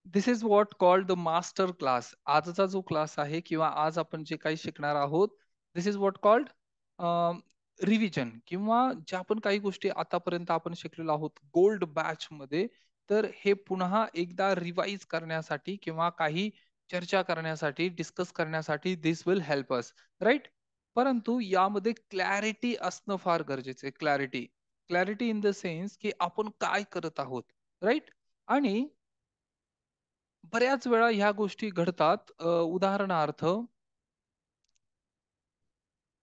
This is what called the master class. आजचा जो class आहे किंवा आज आपण जे काही शिकणार आहोत, दिस इज व्हॉट कॉल्ड रिव्हिजन किंवा ज्या पण काही गोष्टी आतापर्यंत आपण शिकलेलो आहोत गोल्ड बॅच मध्ये, तर हे पुन्हा एकदा रिवाइज करण्यासाठी किंवा काही चर्चा करण्यासाठी, डिस्कस करण्यासाठी दिस विल हेल्प अस, राईट? परंतु यामध्ये क्लॅरिटी असणं फार गरजेचं आहे. Clarity, clarity in the sense की आपण काय करत आहोत, राईट? आणि बऱ्याच वेळा ह्या गोष्टी घडतात. उदाहरणार्थ,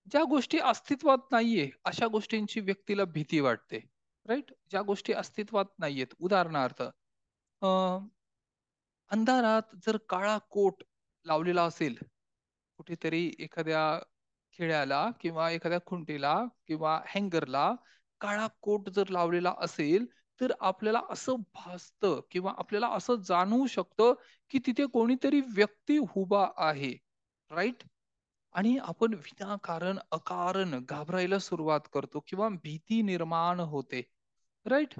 ज्या गोष्टी अस्तित्वात नाहीये अशा गोष्टींची व्यक्तीला भीती वाटते, राईट? ज्या गोष्टी अस्तित्वात नाहीयेत, उदाहरणार्थ अंधारात जर काळा कोट लावलेला असेल कुठेतरी एखाद्या खिळ्याला किंवा एखाद्या खुंटीला किंवा हँगरला काळा कोट जर लावलेला असेल, तर आपल्याला असं भासतं किंवा आपल्याला असं जाणवू शकतं की तिथे कोणीतरी व्यक्ती उभा आहे, राईट? आणि आपण विनाकारण अकारण घाबरायला सुरुवात करतो किंवा भीती निर्माण होते, राईट?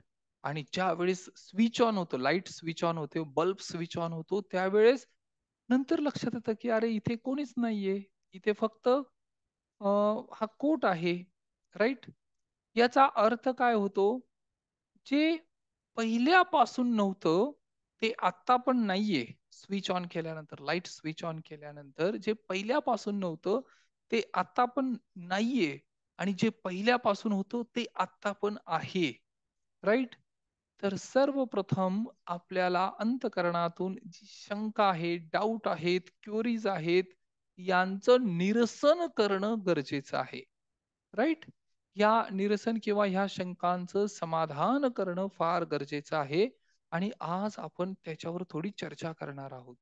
आणि ज्या वेळेस स्विच ऑन होतो, लाईट स्विच ऑन होते, बल्ब स्विच ऑन होतो, त्यावेळेस नंतर लक्षात येतं की अरे इथे कोणीच नाहीये, इथे फक्त हा कोट आहे, राईट? याचा अर्थ काय होतो? जे पहिल्यापासून नव्हतं ते आत्ता पण नाहीये. स्विच ऑन केल्यानंतर, लाईट स्विच ऑन केल्यानंतर जे पहिल्यापासून नव्हतं ते आता पण नाहीये, आणि जे पहिल्यापासून होतं ते आत्ता पण आहे, राईट? तर सर्वप्रथम आपल्याला अंतःकरणातून जी शंका आहे, डाऊट आहेत, क्युरीज आहेत, यांचं निरसन करणं गरजेचं आहे, राईट? या निरसन किंवा ह्या शंकांचं समाधान करणं फार गरजेचं आहे. आणि आज आपण त्याच्यावर थोडी चर्चा करणार आहोत.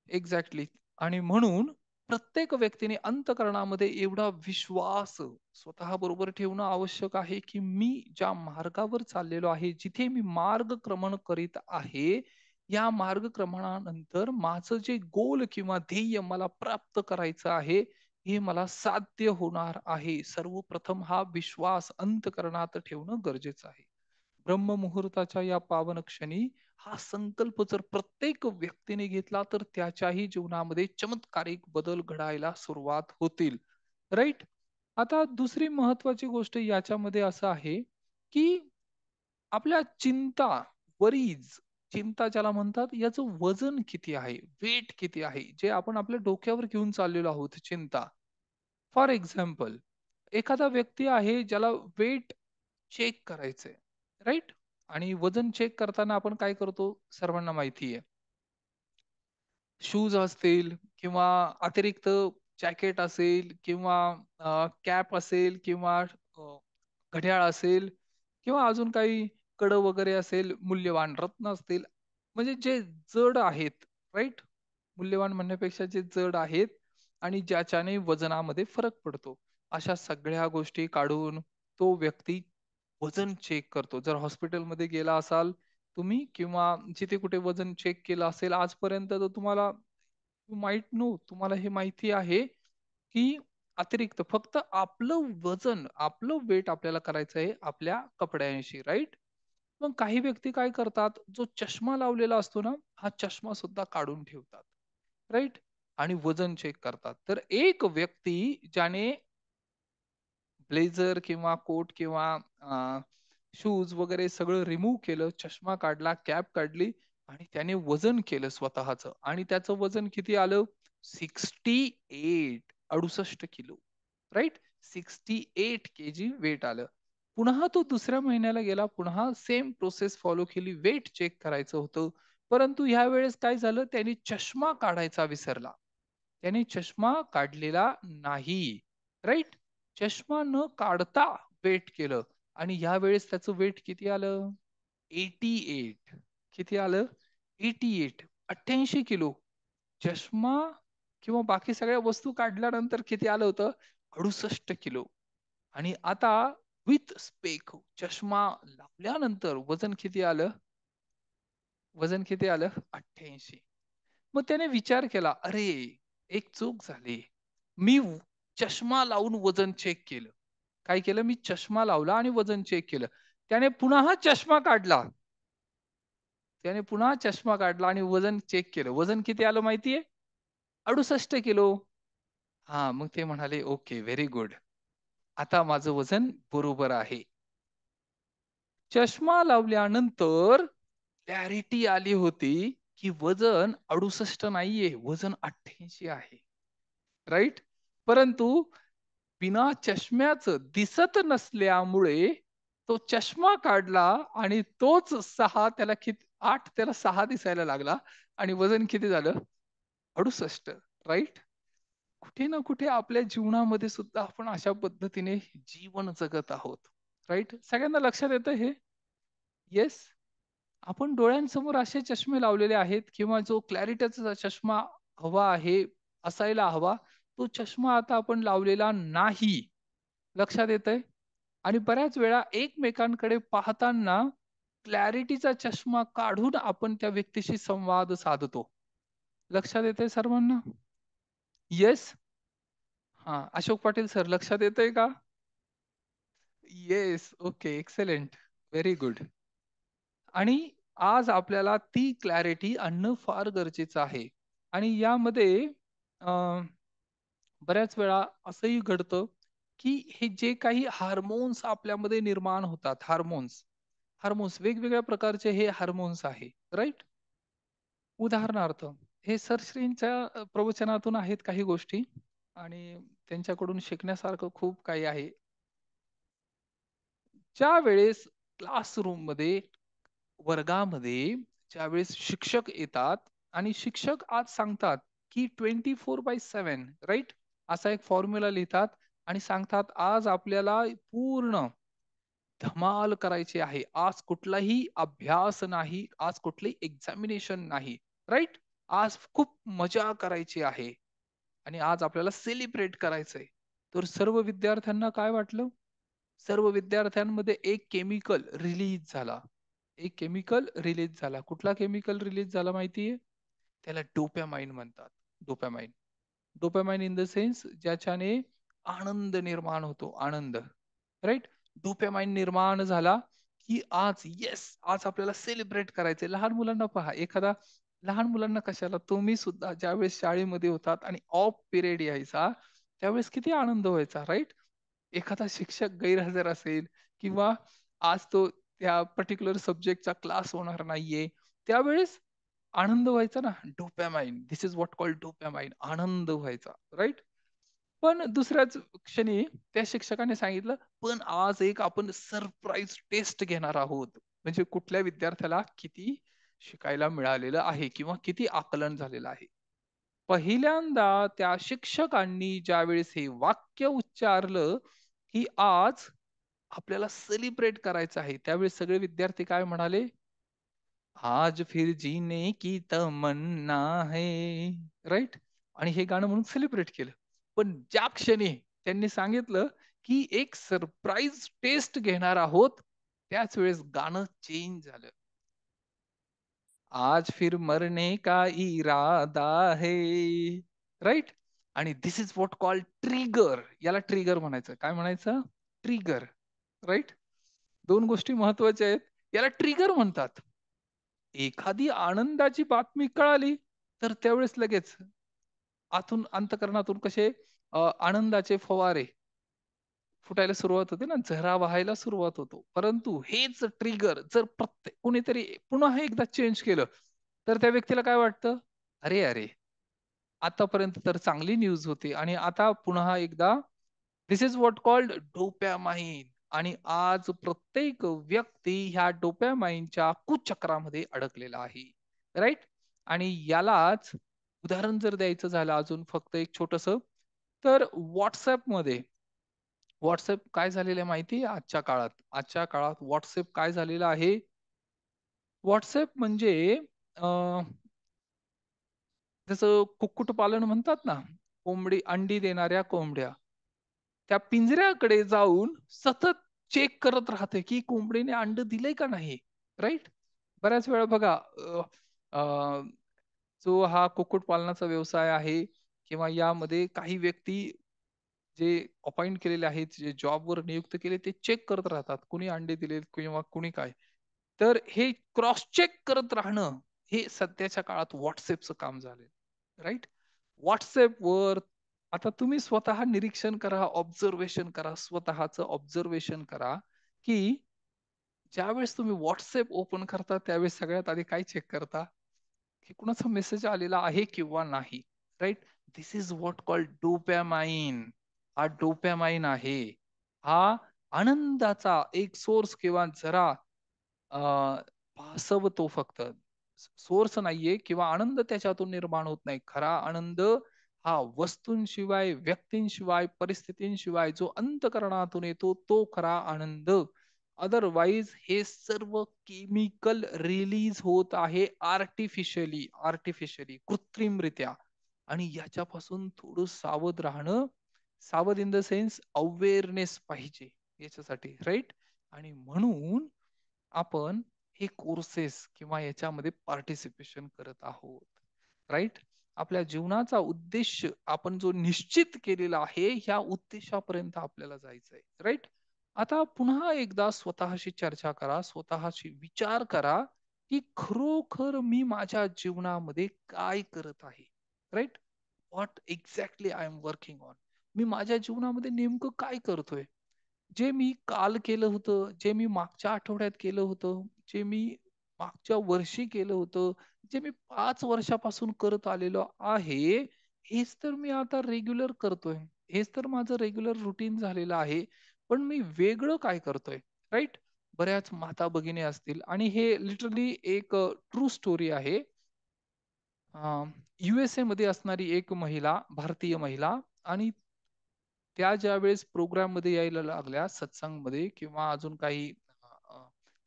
एक्झॅक्टली. आणि म्हणून प्रत्येक व्यक्तीने अंतःकरणामध्ये एवढा विश्वास स्वतःबरोबर ठेवणं आवश्यक आहे, की मी ज्या मार्गावर चाललेलो आहे, जिथे मी मार्गक्रमण करीत आहे, या मार्गक्रमणानंतर माझं जे गोल किंवा ध्येय मला प्राप्त करायचं आहे, हे मला साध्य होणार आहे. सर्वप्रथम हा विश्वास अंतःकरणात ठेवणं गरजेचं आहे. ब्रह्ममुहूर्ताच्या या पावन क्षणी हा संकल्प जर प्रत्येक व्यक्तीने घेतला, तर त्याच्याही जीवनामध्ये चमत्कारिक बदल घडायला सुरुवात होतील, राईट? आता दुसरी महत्वाची गोष्ट याच्यामध्ये असं आहे की आपल्या चिंता, वरीज, चिंता ज्याला म्हणतात, याचं वजन किती आहे, वेट किती आहे, जे आपण आपल्या डोक्यावर घेऊन चाललेलो आहोत चिंता. फॉर एक्झाम्पल, एखादा व्यक्ती आहे ज्याला वेट चेक करायचंय, राईट? आणि वजन चेक करताना आपण काय करतो सर्वांना माहिती आहे. शूज असतील किंवा अतिरिक्त जॅकेट असेल किंवा कॅप असेल किंवा घड्याळ असेल किंवा अजून काही कड वगैरे असेल, मूल्यवान रत्न असतील, म्हणजे जे जड आहेत, राईट? मूल्यवान म्हणण्यापेक्षा जे जड आहेत आणि ज्याच्याने वजनामध्ये फरक पडतो, अशा सगळ्या गोष्टी काढून तो व्यक्ती वजन चेक करतो. जर हॉस्पिटलमध्ये गेला असाल तुम्ही किंवा जिथे कुठे वजन चेक केलं असेल आजपर्यंत, तर तुम्हाला माहित नो तुम्हाला हे माहिती आहे की अतिरिक्त फक्त आपलं वजन, आपलं वेट आपल्याला करायचं आहे आपल्या कपड्यांशी, राईट? मग काही व्यक्ती काय करतात, जो चष्मा लावलेला असतो ना, हा चष्मा सुद्धा काढून ठेवतात, राईट? आणि वजन चेक करतात. तर एक व्यक्ती ज्याने ब्लेझर किंवा कोट किंवा शूज वगैरे सगळं रिमूव्ह केलं, चष्मा काढला, कॅप काढली आणि त्याने वजन केलं स्वतःचं, आणि त्याचं वजन किती आलं? 68, 68 किलो, राईट? 68 केजी वेट आलं. पुन्हा तो दुसऱ्या महिन्याला गेला, पुन्हा सेम प्रोसेस फॉलो केली, वेट चेक करायचं होतं. परंतु ह्या वेळेस काय झालं, त्याने चष्मा काढायचा विसरला. त्याने चष्मा काढलेला नाही, राईट? चष्मा न काढता वेट केलं, आणि ह्या वेळेस त्याचं वेट किती आलं? 88. किती आलं? 88, 88 किलो. चष्मा किंवा बाकी सगळ्या वस्तू काढल्यानंतर किती आलं होतं? 68 किलो. आणि आता विथ स्पेक, चष्मा लावल्यानंतर वजन किती आलं? वजन किती आलं? 88. मग त्याने विचार केला, अरे एक चूक झाली. मी चष्मा लावून वजन चेक केलं. काय केलं? मी चष्मा लावला आणि वजन चेक केलं. त्याने पुन्हा चष्मा काढला. त्याने पुन्हा चष्मा काढला आणि वजन चेक केलं. वजन किती आलं माहितीये? 68 किलो. हां, मग ते म्हणाले, "ओके, व्हेरी गुड. आता माझं वजन बरोबर आहे." चष्मा लावल्यानंतर क्लॅरिटी आली होती, की वजन 68 नाहीये, वजन 88 आहे. राइट? परंतु बिना चष्म्याचं दिसत नसल्यामुळे तो चष्मा काढला आणि तोच 6 त्याला 8 त्याला 6 दिसायला लागला आणि वजन किती झालं? 68. राइट? कुठे ना कुठे आपल्या जीवनामध्ये सुद्धा आपण अशा पद्धतीने जीवन जगत आहोत. राइट? सगळ्यांना लक्षात येतं हे? येस? आपण डोळ्यांसमोर असे चष्मे लावलेले आहेत किंवा जो क्लॅरिटीचा चष्मा हवा आहे, असायला हवा, तो चष्मा आता आपण लावलेला नाही. लक्षात येतंय? आणि बऱ्याच वेळा एकमेकांकडे पाहताना क्लॅरिटीचा चष्मा काढून आपण त्या व्यक्तीशी संवाद साधतो. लक्षात येतंय सर्वांना? येस? हां, अशोक पाटील सर लक्षात येतंय का? Yes. Okay. Excellent. Very good. आणि आज आपल्याला ती क्लॅरिटी आणणं फार गरजेचं आहे. आणि यामध्ये अ, बऱ्याच वेळा असंही घडतं, की हे जे काही हार्मोन्स आपल्यामध्ये निर्माण होतात, हार्मोन्स हार्मोन्स वेगवेगळ्या प्रकारचे हे हार्मोन्स आहे, राइट? उदाहरणार्थ, हे सरश्रींच्या प्रवचनातून आहेत काही गोष्टी आणि त्यांच्याकडून शिकण्यासारखं खूप काही आहे. ज्या वेळेस क्लासरूममध्ये वर्गामध्ये ज्यावेळेस शिक्षक येतात आणि शिक्षक आज सांगतात की 24/7 राईट असा एक फॉर्म्युला लिहितात आणि सांगतात आज आपल्याला पूर्ण धमाल करायची आहे. आज कुठलाही अभ्यास नाही, आज कुठलंही एक्झामिनेशन नाही, राईट? आज खूप मजा करायची आहे आणि आज आपल्याला सेलिब्रेट करायचंय. तर सर्व विद्यार्थ्यांना काय वाटलं? सर्व विद्यार्थ्यांमध्ये एक केमिकल रिलीज झाला. एक केमिकल रिलीज झाला. कुठला केमिकल रिलीज झाला माहितीये? त्याला डोपॅमाइन म्हणतात. Dopamine. Dopamine in the sense ज्याच्याने आनंद निर्माण होतो. आनंद. राइट? डोपॅमाइन निर्माण झाला, की आज येस, आज आपल्याला सेलिब्रेट करायचंय. लहान मुलांना पहा, लहान मुलांना कशाला तुम्ही सुद्धा ज्यावेळेस शाळेमध्ये होतात आणि ऑफ पिरियड यायचा, त्यावेळेस किती आनंद व्हायचा, राइट? एखादा शिक्षक गैरहजर असेल किंवा आज तो त्या पर्टिक्युलर सब्जेक्टचा क्लास होणार नाहीये, त्यावेळेस आनंद व्हायचा ना, dopamine. This is what called dopamine. आनंद व्हायचा, राइट? पण दुसऱ्याच क्षणी त्या शिक्षकाने सांगितलं, "पण आज एक आपण सरप्राईज टेस्ट घेणार आहोत." म्हणजे कुठल्या विद्यार्थ्याला किती शिकायला मिळालेलं आहे किंवा किती आकलन झालेलं आहे. पहिल्यांदा त्या शिक्षकांनी ज्यावेळेस हे वाक्य उच्चारलं, की आज आपल्याला सेलिब्रेट करायचं आहे. त्यावेळेस सगळे विद्यार्थी काय म्हणाले? आज फिर जीने की तमन्ना है, राइट? आणि हे गाणं म्हणून सेलिब्रेट केलं. पण ज्या क्षणी त्यांनी सांगितलं, की एक सरप्राईज टेस्ट घेणार आहोत, त्याच वेळेस गाणं चेंज झालं. आज फिर मरने का इरादा है, राइट? आणि this is what called trigger. याला ट्रिगर म्हणायचं. काय म्हणायचं? Trigger, right? 2 गोष्टी महत्त्वाच्या आहेत. याला ट्रिगर म्हणतात. एखादी आनंदाची बातमी कळाली, तर त्यावेळेस लगेच आतून अंतःकरणातून कसे आनंदाचे फवारे फुटायला सुरुवात होते ना, झरा वाहायला सुरुवात होतो. परंतु हेच ट्रिगर जर प्रत्येक कुणीतरी पुन्हा एकदा चेंज केलं, तर त्या व्यक्तीला काय वाटतं? "अरे, अरे! आतापर्यंत तर चांगली न्यूज होती आणि आता पुन्हा एकदा." दिस इज व्हॉट कॉल्ड डोपॅमाइन. आणि आज प्रत्येक व्यक्ती ह्या डोपॅमाइनच्या कुचक्रामध्ये अडकलेला आहे. राइट? आणि यालाच उदाहरण जर द्यायचं झालं अजून फक्त एक छोटंसं, तर WhatsAppमध्ये WhatsApp काय झालेलं आहे माहिती आहे आजच्या काळात? आजच्या काळात WhatsApp काय झालेलं आहे? WhatsApp म्हणजे अ, जसं कुक्कुटपालन म्हणतात ना, अंडी देणाऱ्या कोंबड्या. त्या पिंजऱ्याकडे जाऊन सतत चेक करत राहते, की कोंबडीने अंड दिलंय का नाही, राइट? बऱ्याच वेळा बघा अ, अ, जो हा कुक्कुटपालनाचा व्यवसाय आहे किंवा यामध्ये काही व्यक्ती जे अपॉइंट केलेले आहेत, जे जॉबवर नियुक्त केले, ते चेक करत राहतात. कुणी अंडे दिलेत किंवा कुणी काय. तर हे क्रॉस चेक करत राहणं हे सध्याच्या काळात WhatsAppचं काम झालंय. राइट? WhatsAppवर आता तुम्ही स्वतः निरीक्षण करा, ऑब्झर्वेशन करा, स्वतःचं ऑब्झर्वेशन करा, की ज्यावेळेस तुम्ही WhatsApp ओपन करता त्यावेळेस सगळ्यात आधी काय चेक करता? की कुणाचा मेसेज आलेला आहे किंवा नाही. Right? This is what called dopamine. हा डोपॅमाइन आहे. हा आनंदाचा एक सोर्स किंवा जरा अ, भासवतो फक्त. सोर्स नाहीये किंवा आनंद त्याच्यातून निर्माण होत नाही. खरा आनंद हा वस्तूंशिवाय, व्यक्तींशिवाय, परिस्थितींशिवाय जो अंतःकरणातून येतो तो खरा आनंद. अदरवाईज हे सर्व केमिकल रिलीज होत आहे आर्टिफिशियली कृत्रिमरित्या. आणि याच्यापासून थोडं सावध राहणं, सावध इन द सेन्स अवेअरनेस पाहिजे याच्यासाठी, राईट? आणि म्हणून आपण हे कोर्सेस किंवा याच्यामध्ये पार्टिसिपेशन करत आहोत, राईट? आपल्या जीवनाचा उद्देश आपण जो निश्चित केलेला आहे, ह्या उद्देशापर्यंत आपल्याला जायचंय, राईट? आता पुन्हा एकदा स्वतःशी चर्चा करा, स्वतःशी विचार करा, की खरोखर मी माझ्या जीवनामध्ये काय करत आहे, right? What exactly I am working on. मी माझ्या जीवनामध्ये नेमकं काय करतोय? जे मी काल केलं होतं, जे मी मागच्या आठवड्यात केलं होतं, जे मी मागच्या वर्षी केलं होतं, जे मी 5 वर्षापासून करत आलेलो आहे, हेच तर मी आता रेग्युलर करतोय. हेच तर माझं रेग्युलर रुटीन झालेलं आहे. पण मी वेगळं काय करतोय? राइट? बऱ्याच माता-भगिनी असतील आणि हे लिटरली एक ट्रू स्टोरी आहे. USA मध्ये असणारी एक महिला, भारतीय महिला आणि त्या ज्यावेळेस प्रोग्राममध्ये यायला लागल्या, सत्संगमध्ये किंवा अजून काही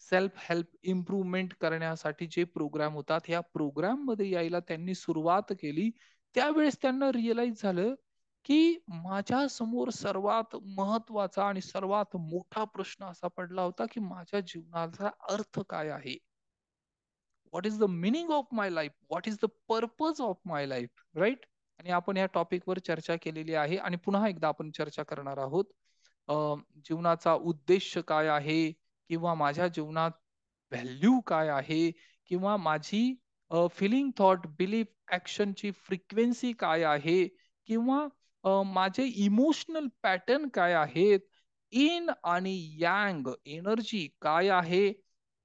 सेल्फ हेल्प इम्प्रूव्हमेंट करण्यासाठी जे प्रोग्राम होतात, ह्या प्रोग्राममध्ये यायला त्यांनी सुरुवात केली. त्यावेळेस त्यांना रिअलाईज झालं, की माझ्या समोर सर्वात महत्त्वाचा आणि सर्वात मोठा प्रश्न असा पडला होता, की माझ्या जीवनाचा अर्थ काय आहे? What is the meaning of my life? What is the purpose of my life? Right? आणि आपण या टॉपिकवर चर्चा केलेली आहे आणि पुन्हा एकदा आपण चर्चा करणार आहोत. अ, जीवनाचा उद्देश काय आहे? किंवा माझ्या जीवनात व्हॅल्यू काय आहे? किंवा माझी फिलिंग, थॉट, बिलीफ, ॲक्शनची फ्रिक्वेन्सी काय आहे? किंवा माझे इमोशनल पॅटर्न काय आहेत? इन आणि यांग एनर्जी काय आहे?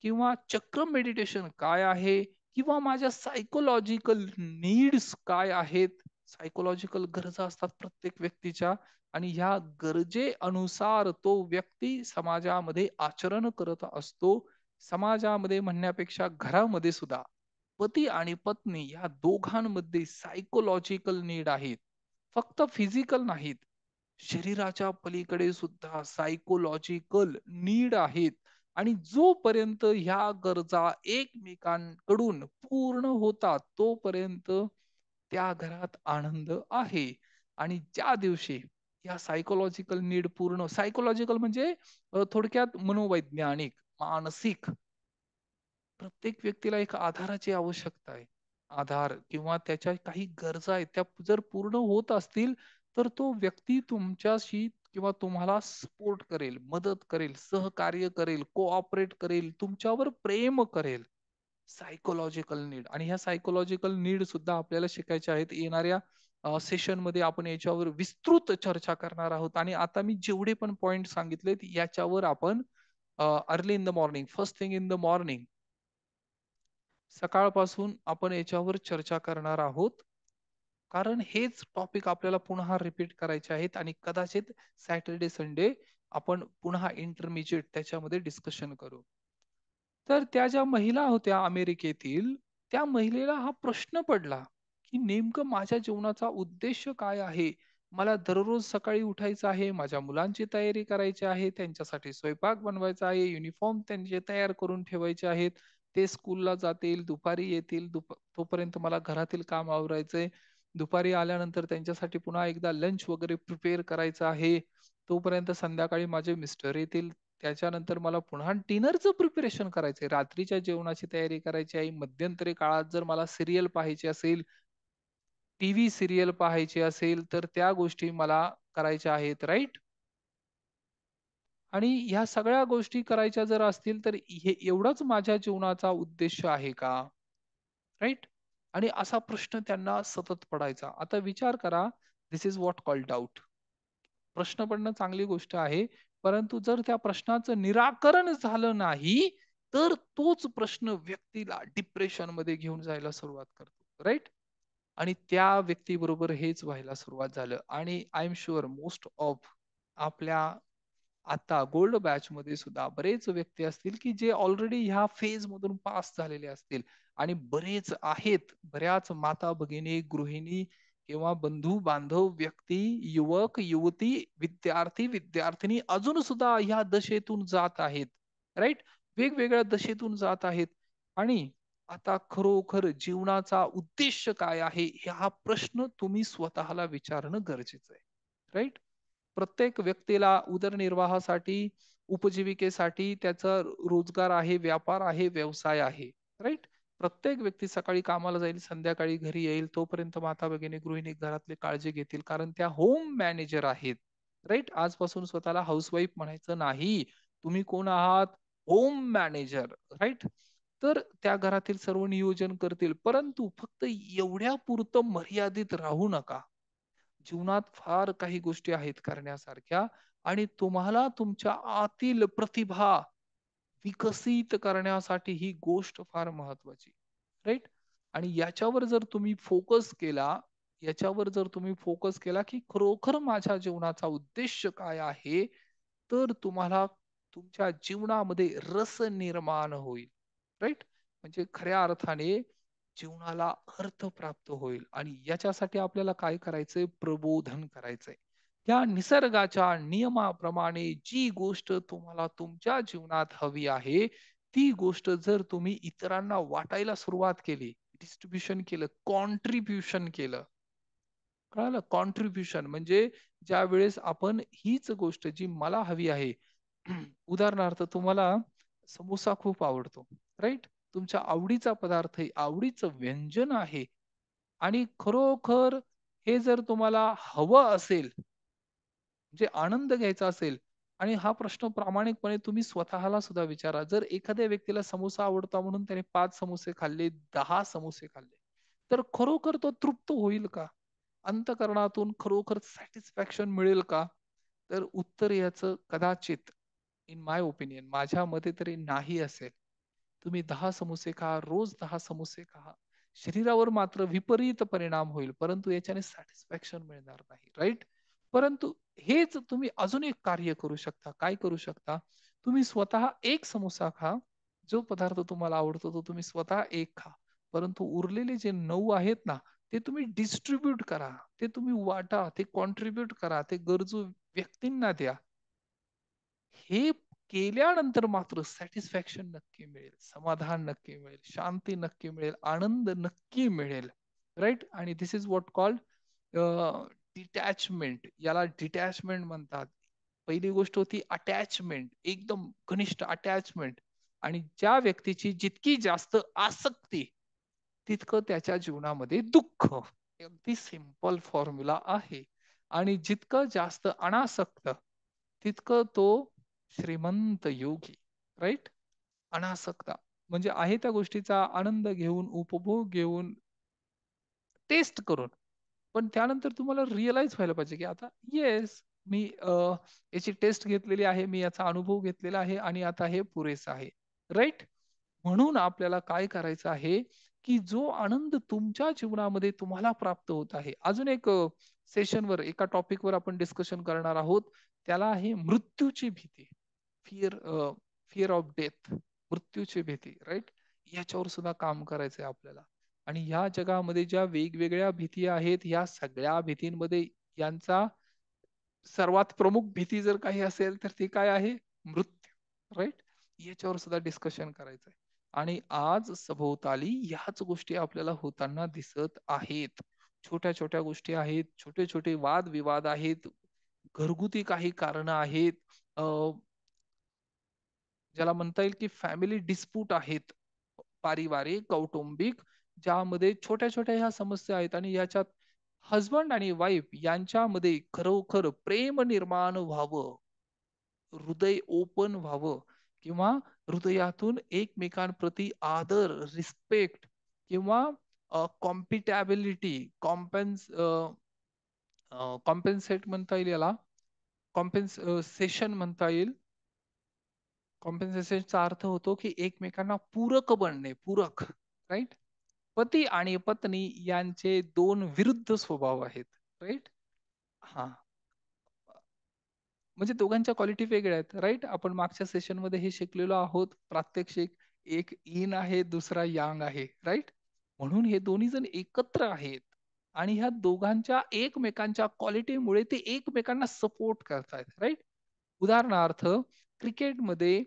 किंवा चक्र मेडिटेशन काय आहे? किंवा माझ्या सायकोलॉजिकल नीड्स काय आहेत? सायकोलॉजिकल गरजा असतात प्रत्येक व्यक्तीच्या आणि ह्या गरजेनुसार तो व्यक्ती समाजामध्ये आचरण करत असतो. समाजामध्ये म्हणण्यापेक्षा घरामध्ये सुद्धा पती आणि पत्नी या दोघांमध्ये सायकोलॉजिकल नीड आहेत. फक्त फिजिकल नाहीत. शरीराच्या पलीकडे सुद्धा सायकोलॉजिकल नीड आहेत. आणि जोपर्यंत ह्या गरजा एकमेकांकडून पूर्ण होतात, तोपर्यंत त्या घरात आनंद आहे. आणि ज्या दिवशी या सायकोलॉजिकल नीड पूर्ण, सायकोलॉजिकल म्हणजे थोडक्यात मनोवैज्ञानिक, मानसिक, प्रत्येक व्यक्तीला एक आधाराची आवश्यकता आहे. आधार किंवा त्याच्या काही गरजा आहेत, त्या जर पूर्ण होत असतील, तर तो व्यक्ती तुमच्याशी किंवा तुम्हाला सपोर्ट करेल, मदत करेल, सहकार्य करेल, कोऑपरेट करेल, तुमच्यावर प्रेम करेल. सायकोलॉजिकल नीड आणि ह्या सायकोलॉजिकल नीड सुद्धा आपल्याला शिकायच्या आहेत. येणाऱ्या सेशन मध्ये आपण याच्यावर विस्तृत चर्चा करणार आहोत आणि आता मी जेवढे पण पॉइंट सांगितलेत याच्यावर आपण early in the morning, first thing in the morning, सकाळपासून आपण याच्यावर चर्चा करणार आहोत. कारण हेच टॉपिक आपल्याला पुन्हा रिपीट करायचे आहेत आणि कदाचित सॅटर्डे संडे आपण पुन्हा इंटरमिजिएट त्याच्यामध्ये डिस्कशन करू. तर त्या ज्या महिला होत्या अमेरिकेतील, त्या महिलेला हा प्रश्न पडला, की नेमकं माझ्या जीवनाचा उद्देश काय आहे? मला दररोज सकाळी उठायचं आहे, माझ्या मुलांची तयारी करायची आहे, त्यांच्यासाठी स्वयंपाक बनवायचा आहे, युनिफॉर्म त्यांचे तयार करून ठेवायचे आहेत. ते स्कूलला जातील, दुपारी येतील, तोपर्यंत मला घरातील काम आवरायचंय. दुपारी आल्यानंतर त्यांच्यासाठी पुन्हा एकदा लंच वगैरे प्रिपेअर करायचं आहे. तोपर्यंत संध्याकाळी माझे मिस्टर येतील. त्याच्यानंतर मला पुन्हा डिनरचं प्रिपरेशन करायचंय. रात्रीच्या जेवणाची तयारी करायची आहे. मध्यंतरी काळात जर मला सीरियल पाहायची असेल, टीव्ही सीरियल पाहायची असेल, तर त्या गोष्टी मला करायच्या आहेत, राइट? आणि ह्या सगळ्या गोष्टी करायच्या जर असतील तर हे एवढाच माझ्या जीवनाचा उद्देश आहे का? राइट? आणि असा प्रश्न त्यांना सतत पडायचा. आता विचार करा, this is what called doubt. प्रश्न पडणं चांगली गोष्ट आहे. परंतु जर त्या प्रश्नाचं निराकरण झालं नाही, तर तोच प्रश्न व्यक्तीला डिप्रेशनमध्ये घेऊन जायला सुरुवात करतो. राइट? आणि त्या व्यक्तीबरोबर हेच व्हायला सुरुवात झालं आणि I am sure most of आपल्या आता गोल्ड बॅच मध्ये सुद्धा बरेच व्यक्ती असतील की जे ऑलरेडी ह्या फेज मधून पास झालेले असतील आणि बरेच आहेत, बऱ्याच माता भगिनी, गृहिणी किंवा बंधू बांधव, व्यक्ती, युवक युवती, विद्यार्थी विद्यार्थिनी अजून सुद्धा ह्या दशेतून जात आहेत. राईट? वेगवेगळ्या दशेतून जात आहेत. आणि आता खरोखर जीवनाचा उद्देश काय आहे हा प्रश्न तुम्ही स्वतःला विचारणं गरजेचं आहे. राईट? प्रत्येक व्यक्तीला उदरनिर्वाहासाठी, उपजीविकेसाठी त्याचा रोजगार आहे, व्यापार आहे, व्यवसाय आहे. राइट? प्रत्येक व्यक्ती सकाळी कामाला जाईल, संध्याकाळी घरी येईल. तोपर्यंत माता-भगिनी, गृहिणी घरातली काळजी घेतील कारण त्या होम मॅनेजर आहेत. राइट? आजपासून स्वतःला हाउसवाईफ म्हणायचं नाही. तुम्ही कोण आहात? Home manager. राइट? तर त्या घरातील सर्व नियोजन करतील. परंतु फक्त एवढ्यापुरतं मर्यादित राहू नका. जीवनात फार काही गोष्टी आहेत करण्यासारख्या आणि तुम्हाला तुमच्या आतील प्रतिभा विकसित करण्यासाठी ही गोष्ट फार महत्वाची. राईट? आणि याच्यावर जर तुम्ही फोकस केला की खरोखर माझ्या जीवनाचा उद्देश काय आहे, तर तुम्हाला तुमच्या जीवनामध्ये रस निर्माण होईल. राईट? म्हणजे खऱ्या अर्थाने जीवनाला अर्थ प्राप्त होईल आणि याच्यासाठी आपल्याला काय करायचंय? प्रबोधन करायचंय. त्या निसर्गाच्या नियमाप्रमाणे जी गोष्ट तुम्हाला तुमच्या जीवनात हवी आहे, ती गोष्ट जर तुम्ही इतरांना वाटायला सुरुवात केली, डिस्ट्रिब्युशन केलं, कॉन्ट्रिब्युशन केलं. कळालं? कॉन्ट्रिब्युशन म्हणजे ज्यावेळेस आपण हीच गोष्ट जी मला हवी आहे, उदाहरणार्थ तुम्हाला समोसा खूप आवडतो, राइट? तुमच्या आवडीचा पदार्थ आहे, आवडीचं व्यंजन आहे आणि खरोखर हे जर तुम्हाला हवं असेल, म्हणजे आनंद घ्यायचा असेल आणि हा प्रश्न प्रामाणिकपणे तुम्ही स्वतःला सुद्धा विचारा. जर एखाद्या व्यक्तीला समोसा आवडता म्हणून त्याने 5 समोसे खाल्ले, 10 समोसे खाल्ले, तर खरोखर तो तृप्त होईल का? अंतःकरणातून खरोखर सॅटिस्फॅक्शन मिळेल का? तर उत्तर याचं कदाचित इन माय ओपिनियन माझ्या मते तरी नाही असेल. तुम्ही 10 समोसे खा, रोज 10 समोसे खा. शरीरावर मात्र विपरीत परिणाम होईल, परंतु याच्याने सॅटिस्फॅक्शन मिळणार नाही. राइट? परंतु हेच तुम्ही अजून एक कार्य करू शकता. काय करू शकता? तुम्ही स्वतः एक समोसा खा. जो पदार्थ तुम्हाला आवडतो तो तुम्ही स्वतः एक खा. परंतु उरलेले जे 9 आहेत ना, ते तुम्ही डिस्ट्रिब्यूट करा. ते तुम्ही वाटा, ते कॉन्ट्रिब्यूट करा, ते गरजू व्यक्तींना द्या. हे केल्यानंतर मात्र सॅटिस्फॅक्शन नक्की मिळेल, समाधान नक्की मिळेल, शांती नक्की मिळेल, आनंद नक्की मिळेल. राइट? आणि this is what called detachment. याला डिटॅचमेंट म्हणतात. पहिली गोष्ट होती अटॅचमेंट, एकदम घनिष्ठ अटॅचमेंट. आणि ज्या व्यक्तीची जितकी जास्त आसक्ती, तितकं त्याच्या जीवनामध्ये दुःख. अगदी सिंपल फॉर्म्युला आहे. आणि जितकं जास्त अनासक्त, तितकं तो श्रीमंत योगी. राइट? अनासक्ता म्हणजे आहे त्या गोष्टीचा आनंद घेऊन, उपभोग घेऊन, टेस्ट करून. पण त्यानंतर तुम्हाला रिअलाईज व्हायला पाहिजे, की आता येस, मी याची टेस्ट घेतलेली आहे, मी याचा अनुभव घेतलेला आहे आणि आता हे पुरेसं आहे. राइट? म्हणून आपल्याला काय करायचं आहे, की जो आनंद तुमच्या जीवनामध्ये तुम्हाला प्राप्त होत आहे. अजून एक सेशनवर एका टॉपिकवर आपण डिस्कशन करणार आहोत. त्याला आहे मृत्यूची भीती. Fear fear of death. मृत्यूची भीती. राइट? याच्यावर सुद्धा काम करायचंय आपल्याला. आणि ह्या जगामध्ये ज्या वेगवेगळ्या भीती आहेत, या सगळ्या भीतींमध्ये यांचा सर्वात प्रमुख भीती जर काही असेल तर ती काय आहे? मृत्यू. राइट? याच्यावर सुद्धा डिस्कशन करायचंय. आणि आज सभोवताली ह्याच गोष्टी आपल्याला होताना दिसत आहेत. छोट्या-छोट्या गोष्टी आहेत, छोटे-छोटे वाद-विवाद आहेत, घरगुती काही कारणं आहेत. अ, ज्याला म्हणता येईल की फॅमिली डिस्प्यूट आहेत. पारिवारिक, कौटुंबिक, ज्यामध्ये छोट्या-छोट्या ह्या समस्या आहेत आणि याच्यात हसबंड आणि वाईफ यांच्यामध्ये खरोखर प्रेम निर्माण व्हावं, हृदय ओपन व्हावं किंवा हृदयातून एकमेकांप्रती आदर, रिस्पेक्ट किंवा कॉम्पिटॅबिलिटी, कॉम्पेन्सेट म्हणता येईल याला, कॉम्पेन्सेशन म्हणता येईल. कॉम्पेन्सेशनचा अर्थ होतो की एकमेकांना पूरक बनणे, पूरक, राईट? पती आणि पत्नी यांचे दोन विरुद्ध स्वभाव आहेत, राईट? हा, म्हणजे दोघांच्या क्वालिटी वेगळ्या आहेत, राईट? आपण मागच्या सेशन मध्ये हे शिकलेलो आहोत, प्रात्यक्षिक. एक इन आहे, दुसरा यांग आहे, राईट? म्हणून हे दोन्ही जण एकत्र आहेत आणि ह्या दोघांच्या एकमेकांच्या क्वालिटीमुळे ते एकमेकांना सपोर्ट करतायत, राईट? उदाहरणार्थ, क्रिकेटमध्ये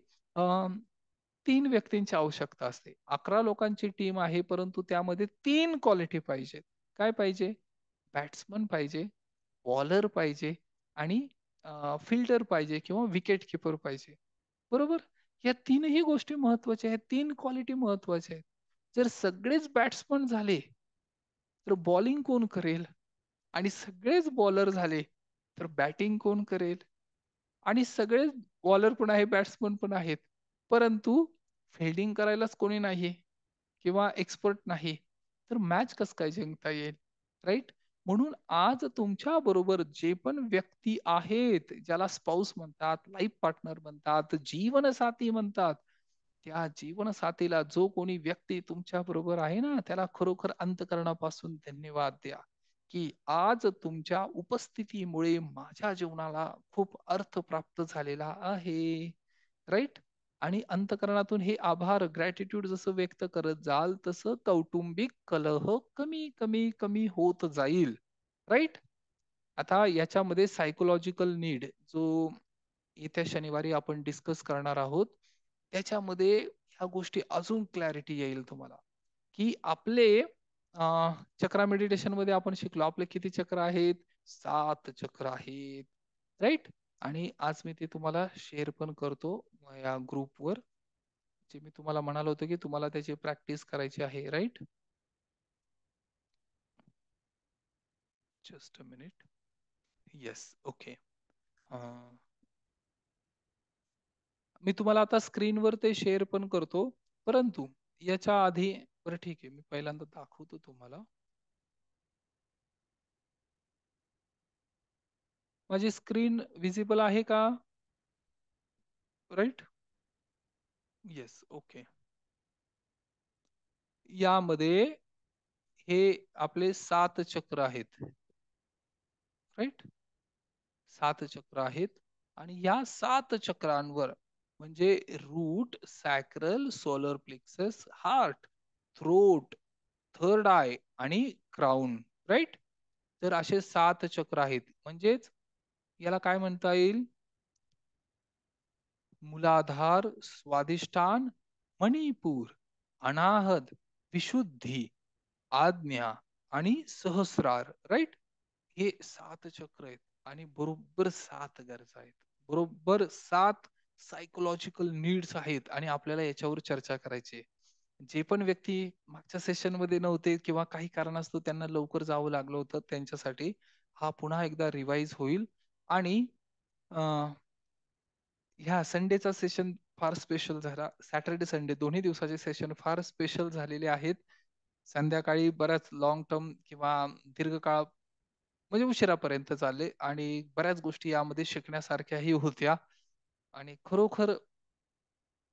तीन व्यक्तींची आवश्यकता असते. 11 लोकांची टीम आहे, परंतु त्यामध्ये तीन क्वालिटी पाहिजे. काय पाहिजे? बॅट्समन पाहिजे, बॉलर पाहिजे आणि फिल्डर पाहिजे किंवा विकेट किपर पाहिजे. बरोबर? या तीनही गोष्टी महत्वाच्या आहेत. तीन क्वालिटी महत्वाच्या आहेत. जर सगळेच बॅट्समन झाले तर बॉलिंग कोण करेल? आणि सगळेच बॉलर झाले तर बॅटिंग कोण करेल? आणि सगळेच बॉलर पण आहे, बॅट्समन पण आहेत, परंतु फिल्डिंग करायलाच कोणी नाही किंवा एक्सपर्ट नाही, तर मॅच कसं काय जिंकता येईल? राईट? म्हणून आज तुमच्या बरोबर जे पण व्यक्ती आहेत, ज्याला स्पाऊस म्हणतात, लाईफ पार्टनर म्हणतात, जीवनसाथी म्हणतात, त्या जीवनसाथीला जो कोणी व्यक्ती तुमच्या बरोबर आहे ना, त्याला खरोखर अंतःकरणापासून धन्यवाद द्या, की आज तुमच्या उपस्थितीमुळे माझ्या जीवनाला खूप अर्थ प्राप्त झालेला आहे, राईट? आणि अंतःकरणातून हे आभार, ग्रॅटिट्यूड जसं व्यक्त करत जाल, तसं कौटुंबिक कलह कमी कमी कमी होत जाईल, राईट? आता याच्यामध्ये सायकोलॉजिकल नीड, जो येत्या शनिवारी आपण डिस्कस करणार आहोत, त्याच्यामध्ये ह्या गोष्टी अजून क्लॅरिटी येईल तुम्हाला, की आपले चक्रा मेडिटेशन मध्ये आपण शिकलो, आपले किती चक्र आहेत? 7 चक्र आहेत, राईट? आणि आज मी ते तुम्हाला शेअर पण करतो या ग्रुपवर, जे मी तुम्हाला म्हणालो होतो की तुम्हाला त्याची प्रॅक्टिस करायची आहे, right? Just a minute. Yes, okay. मी तुम्हाला आता स्क्रीनवर ते शेअर पण करतो, परंतु याच्या आधी, बरं ठीक आहे, मी पहिल्यांदा दाखवतो तुम्हाला. माझी स्क्रीन विजिबल आहे का? राईट? Yes, okay. यामध्ये हे आपले 7 चक्र आहेत, राईट? 7 चक्र आहेत आणि या 7 चक्रांवर म्हणजे root, sacral, solar plexus, heart, throat, third eye आणि क्राउन, राईट? तर असे 7 चक्र आहेत. म्हणजेच याला काय म्हणता येईल? मूलाधार, स्वादिष्ठान, मणिपूर, अनाहत, विशुद्धी, आज्ञा आणि सहस्रार, राईट? हे 7 चक्र आहेत आणि बरोबर 7 गरजा आहेत. बरोबर 7 सायकोलॉजिकल नीड्स आहेत आणि आपल्याला याच्यावर चर्चा करायची आहे. जे पण व्यक्ती मागच्या सेशन मध्ये नव्हते किंवा काही कारणास्तव त्यांना लवकर जावं लागलं होतं, त्यांच्यासाठी हा पुन्हा एकदा रिवाइज होईल. आणि ह्या संडेचा सेशन फार स्पेशल झाला. सॅटर्डे संडे दोन्ही दिवसाचे सेशन फार स्पेशल झालेले आहेत. संध्याकाळी बऱ्याच लॉंग टर्म किंवा दीर्घकाळ, म्हणजे उशिरापर्यंत चालले आणि बऱ्याच गोष्टी यामध्ये शिकण्यासारख्याही होत्या. आणि खरोखर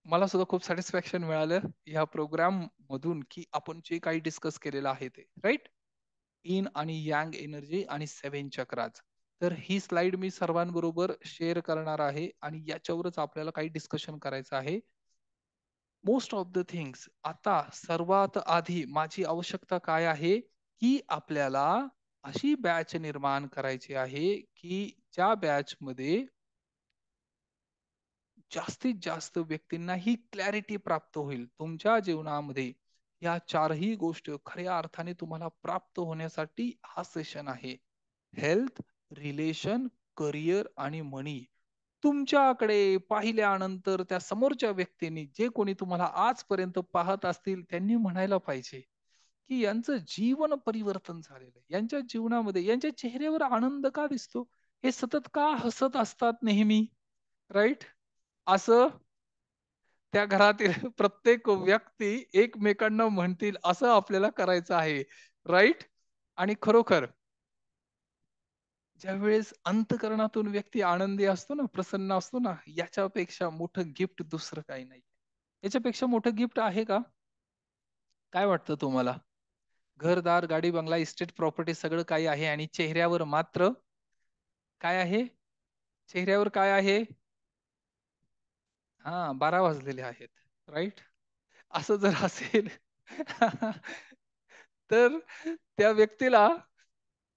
मला सुद्धा खूप सॅटिस्फॅक्शन मिळालं या प्रोग्राम मधून, की आपण जे काही डिस्कस केलेलं आहे ते, राईट? इन आणि यांग एनर्जी आणि 7 चक्राज. तर ही स्लाइड मी सर्वांबरोबर शेअर करणार आहे आणि याच्यावरच आपल्याला काही डिस्कशन करायचं आहे. मोस्ट ऑफ द थिंग्स, आता सर्वात आधी माझी आवश्यकता काय आहे, की आपल्याला अशी बॅच निर्माण करायची आहे की ज्या बॅच मध्ये जास्तीत जास्त व्यक्तींना ही क्लॅरिटी प्राप्त होईल तुमच्या जीवनामध्ये. या चारही गोष्टी खऱ्या अर्थाने तुम्हाला प्राप्त होण्यासाठी हा सेशन आहे. हेल्थ, रिलेशन, करिअर आणि मनी. तुमच्याकडे पाहिल्यानंतर त्या समोरच्या व्यक्तींनी, जे कोणी तुम्हाला आजपर्यंत पाहत असतील, त्यांनी म्हणायला पाहिजे की यांचं जीवन परिवर्तन झालेलं आहे. यांच्या जीवनामध्ये यांच्या चेहऱ्यावर आनंद का दिसतो? हे सतत का हसत असतात नेहमी? राईट. असं त्या घरातील प्रत्येक व्यक्ती एकमेकांना म्हणतील असं आपल्याला करायचं आहे. राईट. आणि खरोखर ज्यावेळेस अंतःकरणातून व्यक्ती आनंदी असतो ना, प्रसन्न असतो ना, याच्यापेक्षा मोठं गिफ्ट दुसरं काही नाही. याच्यापेक्षा मोठं गिफ्ट आहे का? काय वाटतं तुम्हाला? घरदार, गाडी, बंगला, इस्टेट, प्रॉपर्टी सगळं काही आहे आणि चेहऱ्यावर मात्र काय आहे? चेहऱ्यावर काय आहे? हां, 12 वाजलेले आहेत. राइट? असं जर असेल तर त्या व्यक्तीला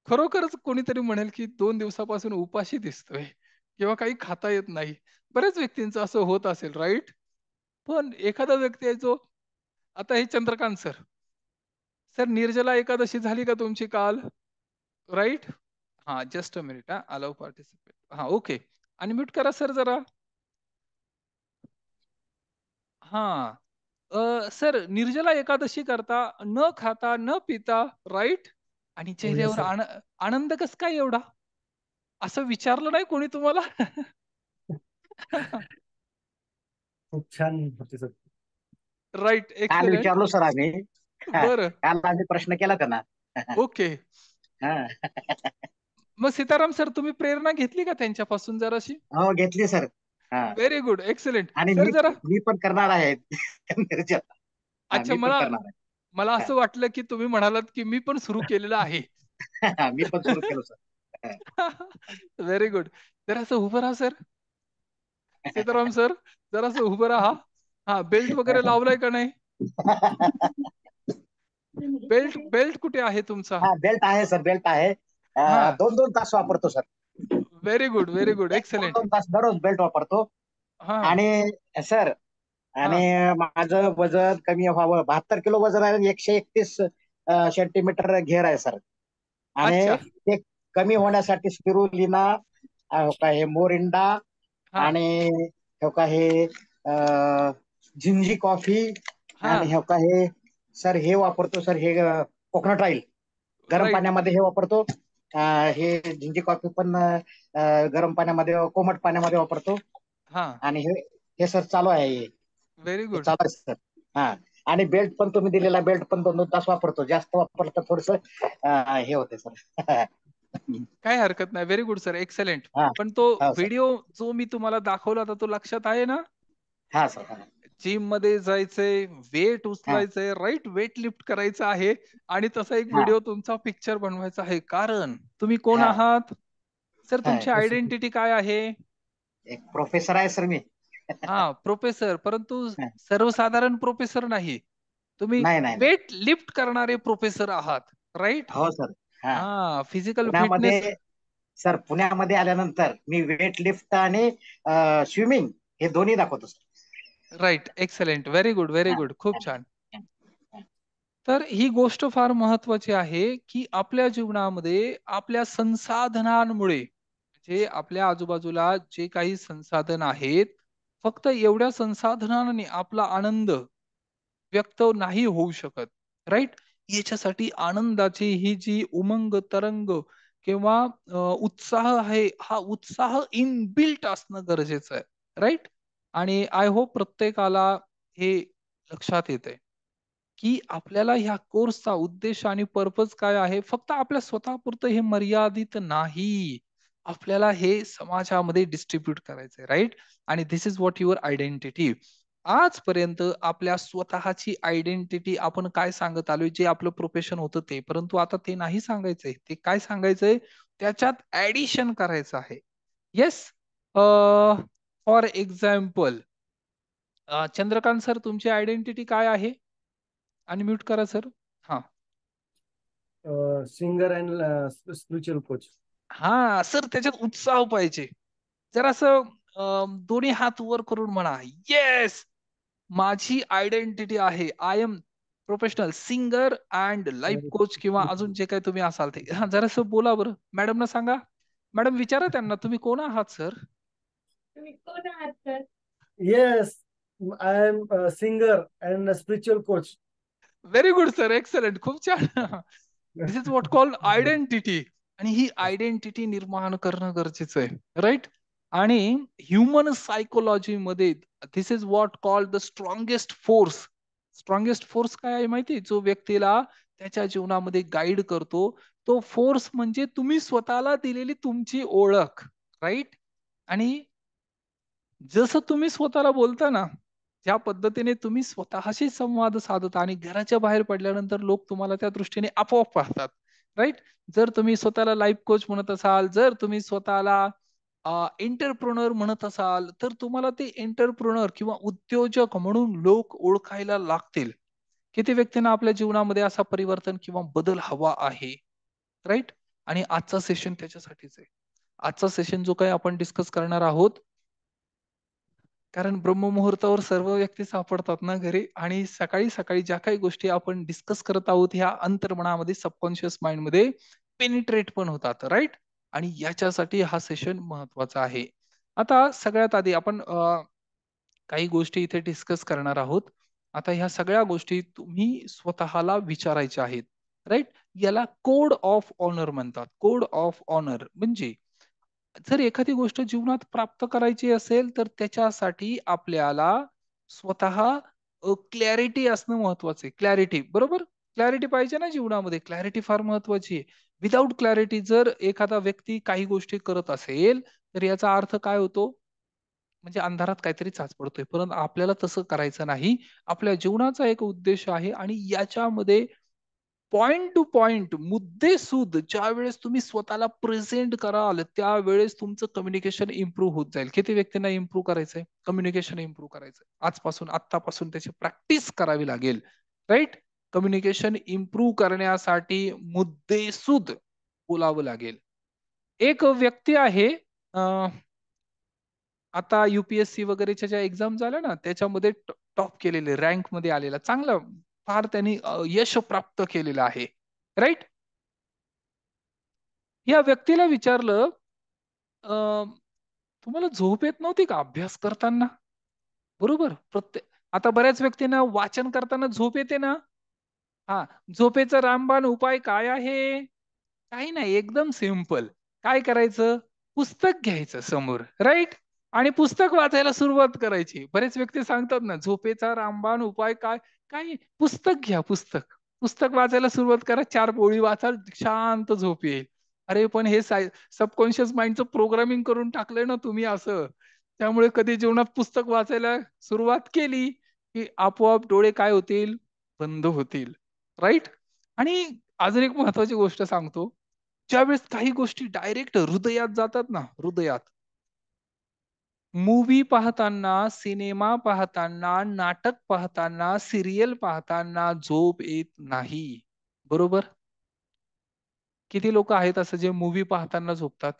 खरोखरच कोणीतरी म्हणेल, की 2 दिवसापासून उपाशी दिसतोय किंवा काही खाता येत नाही. बऱ्याच व्यक्तींचं असं होत असेल, राइट? पण एखादा व्यक्ती आहे जो आता हे चंद्रकांत सर. सर निर्जला एकादशी झाली का तुमची काल? राइट? हां, जस्ट अ मिनिट हां. Allow participate. हां, ओके. अनम्यूट करा सर जरा. हां. सर निर्जला एकादशी करता, न खाता, न पिता, राइट? आणि हो, येस चेहऱ्यावर सर. आनंद कसं काय एवढा? असं विचारलं नाही कोणी तुम्हाला? खूप छान होते सर. राइट. काल एक्सलेंट. विचारलो सर आम्ही. हा, बरं. काल आम्ही प्रश्न केला त्यांना. ओके. हा. मग सीताराम सर तुम्ही प्रेरणा घेतली का त्यांच्यापासून जराशी? हो, घेतली सर. हा. Very good. एक्सलेंट. आणि सर मी जरा मी पण करणार आहे. निर्जला. हा, अच्छा मी पण मला करणार आहे. मला हा. असं वाटलं, की तुम्ही म्हणालात, की मी पण सुरू केलेलं आहे. मी पण सुरू केलं सर. हा. Very good. जरासं उभं राहा सर. सीताराम सर, जरासं उभं राहा. हां, बेल्ट वगैरे लावलाय का नाही? बेल्ट बेल्ट कुठे आहे तुमचा? हा, बेल्ट आहे सर, बेल्ट आहे. हां. 2-2 तास वापरतो sir. Very good, very good. Excellent. 2-2 तास दररोज बेल्ट वापरतो. हां. आणि सर, आणि हां. माझं वजन कमी व्हावं, 72 किलो वजन आहे आणि 131 सेंटीमीटर घेर आहे सर. आणि अच्छा. ते कमी होण्यासाठी स्पिरुलिना, काय मोरिंडा, हां. आणि हे जिंजी कॉफी, आणि हां. सर हे वापरतो सर, हे कोकोनट ऑइल गरम राइट. पाण्यामध्ये हे वापरतो. हे जिंजी कॉफी पण गरम पाण्यामध्ये, कोमट पाण्यामध्ये वापरतो. हां. आणि हे हे सर चालू आहे, व्हेरी हे गुड. चालू आहे सर. हा. आणि बेल्ट पण तुम्ही दिलेला बेल्ट पण 2-2 तास वापरतो. जास्त वापरलं तर थोडस हे होते सर. काही हरकत नाही. Very good sir. एक्सलेंट. हा. पण तो हा सर. व्हिडिओ जो मी तुम्हाला दाखवला होता, तो लक्षात आहे ना? हा सर. हा. जिममध्ये जायचंय, वेट हा. उचलायचंय, राइट? वेट लिफ्ट करायचं आहे आणि तसा एक हा. व्हिडिओ तुमचा पिक्चर बनवायचा आहे. कारण तुम्ही कोण हा. आहात? सर हा. तुमची आयडेंटिटी काय आहे? एक प्रोफेसर आहे सर मी. हां, प्रोफेसर. परंतु हा. सर्वसाधारण प्रोफेसर नाही. तुम्ही नाही, नाही, नाही. वेट लिफ्ट करणारे प्रोफेसर आहात. राइट? हो सर. हा. हां, फिजिकल फिटनेस. पुण्यामध्ये सर, पुण्यामध्ये आल्यानंतर मी वेट लिफ्ट आणि स्विमिंग हे दोन्ही दाखवतो sir. Right. Excellent. Very good, very हा. गुड. खूप हा. छान. हा. हा. तर ही गोष्ट फार महत्वाची आहे, की आपल्या जीवनामध्ये आपल्या संसाधनांमुळे म्हणजे आपल्या आजूबाजूला जे काही संसाधन आहेत, फक्त एवढ्या संसाधनांनी आपला आनंद व्यक्त नाही होऊ शकत. राइट? याच्यासाठी आनंदाची ही जी उमंग, तरंग किंवा उत्साह आहे, हा उत्साह इनबिल्ट असणं गरजेचं आहे. राइट? आणि आय होप प्रत्येकाला हे लक्षात येतंय. की आपल्याला ह्या कोर्सचा उद्देश आणि पर्पज काय आहे? फक्त आपल्या स्वतःपुरतं हे मर्यादित नाही. आपल्याला हे समाजामध्ये डिस्ट्रिब्यूट करायचंय, राइट? आणि this is what your identity. आजपर्यंत आपल्या स्वतःची आयडेंटिटी आपण काय सांगत आलोय, जे आपलं प्रोफेशन होतं ते. परंतु आता ते नाही सांगायचंय. ते काय सांगायचंय? त्याच्यात ॲडिशन करायचं आहे. Yes? For example Chandrakant sir तुमची आयडेंटिटी काय आहे? अनम्यूट करा सर. हां. Singer and spiritual coach. हां, सर त्याच्यात उत्साह पाहिजे. जरासं दोन्ही हात वर करून म्हणा, "येस! माझी आयडेंटिटी आहे. I am professional singer and life coach" किंवा अजून जे काही तुम्ही असाल ते. हां, जरासं बोला बरं. मॅडमना सांगा. मॅडम विचारा त्यांना, "तुम्ही कोण आहात सर?" तुम्ही कोण आहात sir? Yes, I am singer and spiritual coach. Very good sir. Excellent. खूप छान. This is what called identity. आणि ही आयडेंटिटी निर्माण करणं गरजेचं आहे. राइट? आणि ह्युमन सायकोलॉजी मध्ये this is what called the strongest force. Strongest force काय आहे माहिती? जो व्यक्तीला त्याच्या जीवनामध्ये गाईड करतो, तो फोर्स म्हणजे तुम्ही स्वतःला दिलेली तुमची ओळख. राईट? आणि जसं तुम्ही स्वतःला बोलता ना, ज्या पद्धतीने तुम्ही स्वतःशी संवाद साधता आणि घराच्या बाहेर पडल्यानंतर लोक तुम्हाला त्या दृष्टीने आपोआप पाहतात. राईट? जर तुम्ही स्वतःला लाईफ कोच म्हणत असाल, जर तुम्ही स्वतःला एंटरप्रेन्योर म्हणत असाल, तर तुम्हाला ते एंटरप्रेन्योर किंवा उद्योजक म्हणून लोक ओळखायला लागतील. किती व्यक्तींना आपल्या जीवनामध्ये असा परिवर्तन किंवा बदल हवा आहे. राईट? आणि आजचा सेशन त्याच्यासाठीच आहे. आजचा सेशन जो काही आपण डिस्कस करणार आहोत, कारण ब्रह्ममुहूर्तावर सर्व व्यक्ती सापडतात ना घरी, आणि सकाळी सकाळी ज्या काही गोष्टी आपण डिस्कस करत आहोत ह्या अंतर्मनामध्ये, सबकॉन्शियस माइंड मध्ये पेनिट्रेट पण होतात. राईट? आणि याच्यासाठी हा सेशन महत्वाचा आहे. आता सगळ्यात आधी आपण काही गोष्टी इथे डिस्कस करणार आहोत. आता ह्या सगळ्या गोष्टी तुम्ही स्वतःला विचारायच्या आहेत. राईट? याला कोड ऑफ ऑनर म्हणतात. कोड ऑफ ऑनर म्हणजे जर एखादी गोष्ट जीवनात प्राप्त करायची असेल तर त्याच्यासाठी आपल्याला स्वतः क्लॅरिटी असणं महत्वाचं आहे. क्लॅरिटी, बरोबर? क्लॅरिटी पाहिजे ना जीवनामध्ये. क्लॅरिटी फार महत्वाची आहे. विदाउट क्लॅरिटी जर एखादा व्यक्ती काही गोष्टी करत असेल तर याचा अर्थ काय होतो? म्हणजे अंधारात काहीतरी चाच पडतोय. परंतु आपल्याला तसं करायचं नाही. आपल्या जीवनाचा एक उद्देश आहे आणि याच्यामध्ये पॉइंट टू पॉइंट मुद्देसूद ज्यावेळेस तुम्ही स्वतःला प्रेझेंट कराल त्यावेळेस तुमचं कम्युनिकेशन इम्प्रूव्ह होत जाईल. किती व्यक्तींना इम्प्रूव्ह करायचंय? कम्युनिकेशन इम्प्रूव्ह करायचंय. आत्तापासून त्याची प्रॅक्टिस करावी लागेल. राईट? कम्युनिकेशन इम्प्रूव्ह करण्यासाठी मुद्देसूद बोलावं लागेल. एक व्यक्ती आहे, आता युपीएससी वगैरेच्या ज्या एक्झाम झाल्या ना त्याच्यामध्ये टॉप केलेले, रँक मध्ये आलेला, चांगलं फार त्यांनी यश प्राप्त केलेलं आहे. राईट? या व्यक्तीला विचारलं, तुम्हाला झोप येत नव्हती का अभ्यास करताना? बरोबर? आता बऱ्याच व्यक्तींना वाचन करताना झोप येते ना. हा, झोपेचा रामबाण उपाय काय आहे? काही नाही, एकदम सिंपल. काय करायचं? पुस्तक घ्यायचं समोर. राईट? आणि पुस्तक वाचायला सुरुवात करायची. बरेच व्यक्ती सांगतात ना झोपेचा रामबाण उपाय काय? काय? पुस्तक घ्या, पुस्तक. पुस्तक वाचायला सुरुवात करा, 4 ओळी वाचाल, शांत झोप येईल. अरे पण हे सबकॉन्शियस माइंडचं प्रोग्रामिंग करून टाकलंय ना तुम्ही असं. त्यामुळे कधी जीवनात पुस्तक वाचायला सुरुवात केली की आपोआप डोळे काय होतील? बंद होतील. राईट? आणि अजून एक महत्वाची गोष्ट सांगतो. ज्यावेळेस काही गोष्टी डायरेक्ट हृदयात जातात ना, हृदयात. मूवी पाहताना, सिनेमा पाहताना, नाटक पाहताना, सिरियल पाहताना झोप येत नाही. बरोबर? किती लोक आहेत असं जे मूवी पाहताना झोपतात?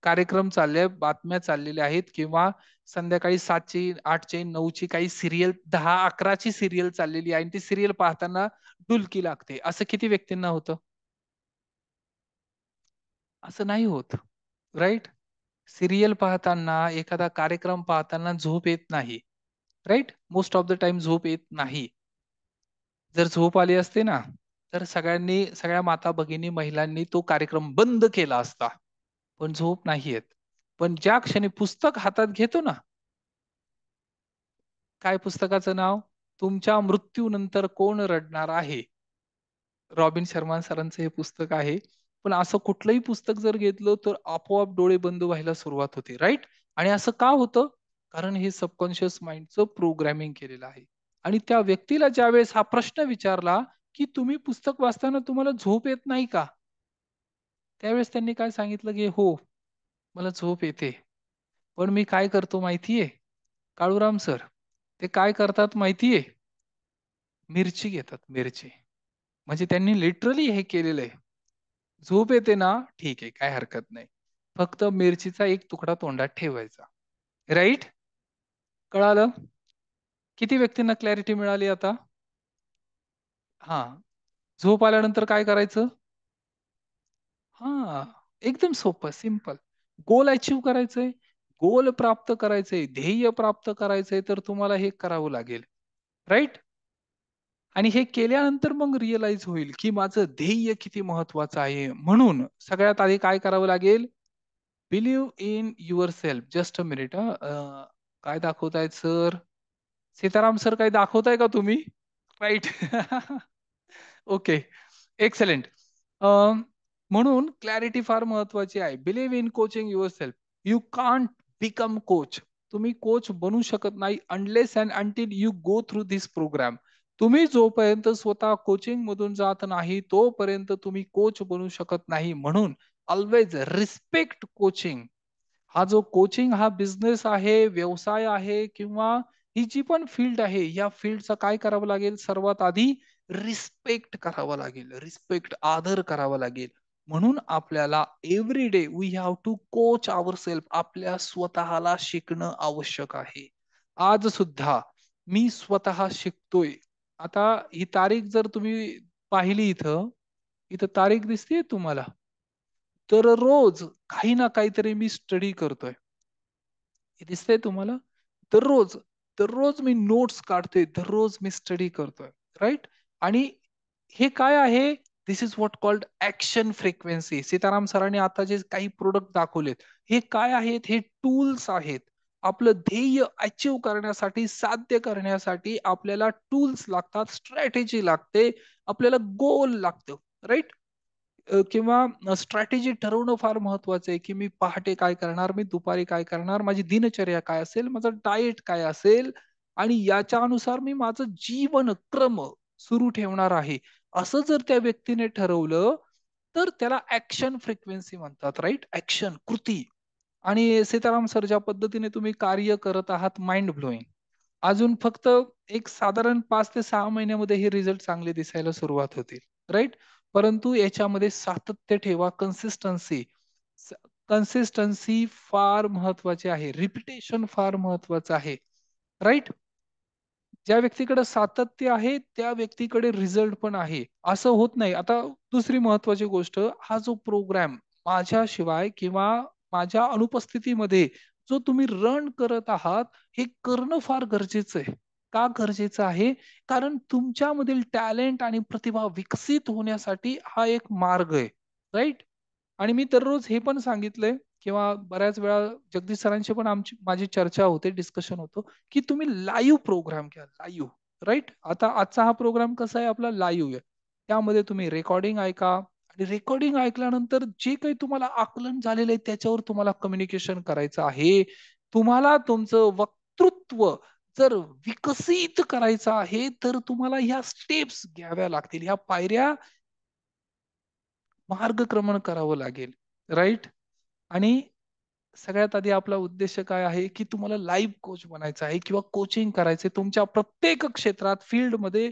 कार्यक्रम चालले, बातम्या चाललेल्या आहेत किंवा संध्याकाळी 7ची, 8ची, 9ची काही सिरियल, 10-11ची सिरियल चाललेली आहे आणि ती सिरियल पाहताना डुलकी लागते. असं किती व्यक्तींना होतं? असं नाही होत. राईट? सिरियल पाहताना, एखादा कार्यक्रम पाहताना झोप येत नाही. Right? Most of the time झोप येत नाही. जर झोप आली असते ना तर सगळ्या माता भगिनी महिलांनी तो कार्यक्रम बंद केला असता. पण झोप नाही येत. पण ज्या क्षणी पुस्तक हातात घेतो ना, काय पुस्तकाचं नाव? तुमच्या मृत्यूनंतर कोण रडणार आहे. रॉबिन शर्मा सरांचं हे पुस्तक आहे. पण असं कुठलंही पुस्तक जर घेतलं तर आपोआप डोळे बंद व्हायला सुरुवात होते. राईट? आणि असं का होतं? कारण हे सबकॉन्शियस माइंडचं प्रोग्रामिंग केलेलं आहे. आणि त्या व्यक्तीला ज्यावेळेस हा प्रश्न विचारला की तुम्ही पुस्तक वाचताना तुम्हाला झोप येत नाही का? त्यावेळेस त्यांनी काय सांगितलं की हो, मला झोप येते. पण मी काय करतो माहितीये काळूराम सर? ते काय करतात माहितीये? मिरची घेतात, मिरची. म्हणजे त्यांनी लिटरली हे केलेलं आहे. झोप येते ना, ठीक आहे, काय हरकत नाही. फक्त मिरचीचा एक तुकडा तोंडात ठेवायचा. राईट? कळालं? किती व्यक्तींना क्लॅरिटी मिळाली आता? हा. झोप आल्यानंतर काय करायचं? हा, एकदम सोपं, सिंपल. गोल अचीव्ह करायचंय, गोल प्राप्त करायचंय, ध्येय प्राप्त करायचंय तर तुम्हाला हे करावं लागेल. राईट? आणि हे केल्यानंतर मग रिअलाइज होईल की माझं ध्येय किती महत्वाचं आहे. म्हणून सगळ्यात आधी काय करावं लागेल? Believe in yourself. Just a minute. काय दाखवतायत सर? सीताराम सर काय दाखवताय का तुम्ही? राईट. Okay, excellent. म्हणून क्लॅरिटी फार महत्वाची आहे. Believe in coaching yourself. You can't become coach. तुम्ही कोच बनू शकत नाही unless and until you go through this program. तुम्ही जोपर्यंत स्वतः कोचिंग मधून जात नाही तोपर्यंत तुम्ही कोच बनू शकत नाही. म्हणून ऑलवेज रिस्पेक्ट कोचिंग. हा जो कोचिंग हा बिझनेस आहे, व्यवसाय आहे किंवा ही जी पण फील्ड आहे, या फील्डचा काय करावं लागेल? सर्वात आधी रिस्पेक्ट करावा लागेल. रिस्पेक्ट, आदर करावा लागेल. म्हणून आपल्याला every day we have to coach ourself. आपल्या स्वतःला शिकणं आवश्यक आहे. आज सुद्धा मी स्वतः शिकतोय. आता ही तारीख जर तुम्ही पाहिली, इथं इथं तारीख दिसते तुम्हाला? तर रोज काही ना काहीतरी मी स्टडी करतोय. हे दिसतंय तुम्हाला? दररोज दररोज मी नोट्स काढतोय, दररोज मी स्टडी करतोय. राईट? आणि हे काय आहे? This is what called action frequency. Sitaram सरांनी आता जे काही प्रोडक्ट दाखवलेत, हे काय आहेत? हे टूल्स आहेत. आपलं ध्येय अचीव करण्यासाठी, साध्य करण्यासाठी आपल्याला टूल्स लागतात, स्ट्रॅटेजी लागते, आपल्याला गोल लागतं. राईट? किंवा स्ट्रॅटेजी ठरवणं फार महत्वाचं आहे, की मी पहाटे काय करणार, मी दुपारी काय करणार, माझी दिनचर्या काय असेल, माझं डाएट काय असेल, आणि याच्या अनुसार मी माझं जीवन क्रम सुरू ठेवणार आहे. असं जर त्या व्यक्तीने ठरवलं तर त्याला ऍक्शन फ्रिक्वेन्सी म्हणतात. राईट? ऍक्शन, कृती. आणि सीताराम सर ज्या पद्धतीने तुम्ही कार्य करत आहात, माइंड ब्लोईंग. अजून फक्त एक साधारण 5 ते 6 महिन्यामध्ये हे रिझल्ट चांगले दिसायला सुरुवात होतील. राईट? परंतु याच्यामध्ये सातत्य ठेवा, कन्सिस्टन्सी. कन्सिस्टन्सी फार महत्वाची आहे, रिपिटेशन फार महत्वाचं आहे. राईट? ज्या व्यक्तीकडे सातत्य आहे त्या व्यक्तीकडे रिझल्ट पण आहे. असं होत नाही. आता दुसरी महत्वाची गोष्ट, हा जो प्रोग्राम माझ्याशिवाय किंवा माझ्या अनुपस्थितीमध्ये जो तुम्ही रन करत आहात, हे करणं फार गरजेचं आहे. का गरजेचं आहे? कारण तुमच्यामधील टॅलेंट आणि प्रतिभा विकसित होण्यासाठी हा एक मार्ग आहे. राईट? आणि मी दररोज हे पण सांगितलंय किंवा बऱ्याच वेळा जगदीश सरांशी पण माझी चर्चा होते, डिस्कशन होतं, की तुम्ही लाईव्ह प्रोग्राम घ्या. लाईव्ह. राईट? आता आजचा हा प्रोग्राम कसा आहे? आपला लाईव्ह आहे. त्यामध्ये तुम्ही रेकॉर्डिंग ऐका आणि रेकॉर्डिंग ऐकल्यानंतर जे काही तुम्हाला आकलन झालेलं आहे त्याच्यावर तुम्हाला कम्युनिकेशन करायचं आहे. तुम्हाला तुमचं वक्तृत्व जर विकसित करायचं आहे तर तुम्हाला ह्या स्टेप्स घ्याव्या लागतील, ह्या पायऱ्या मार्गक्रमण करावं लागेल. राईट? आणि सगळ्यात आधी आपला उद्देश काय आहे, की तुम्हाला लाईव्ह कोच बनायचं आहे किंवा कोचिंग करायचे तुमच्या प्रत्येक क्षेत्रात, फील्डमध्ये.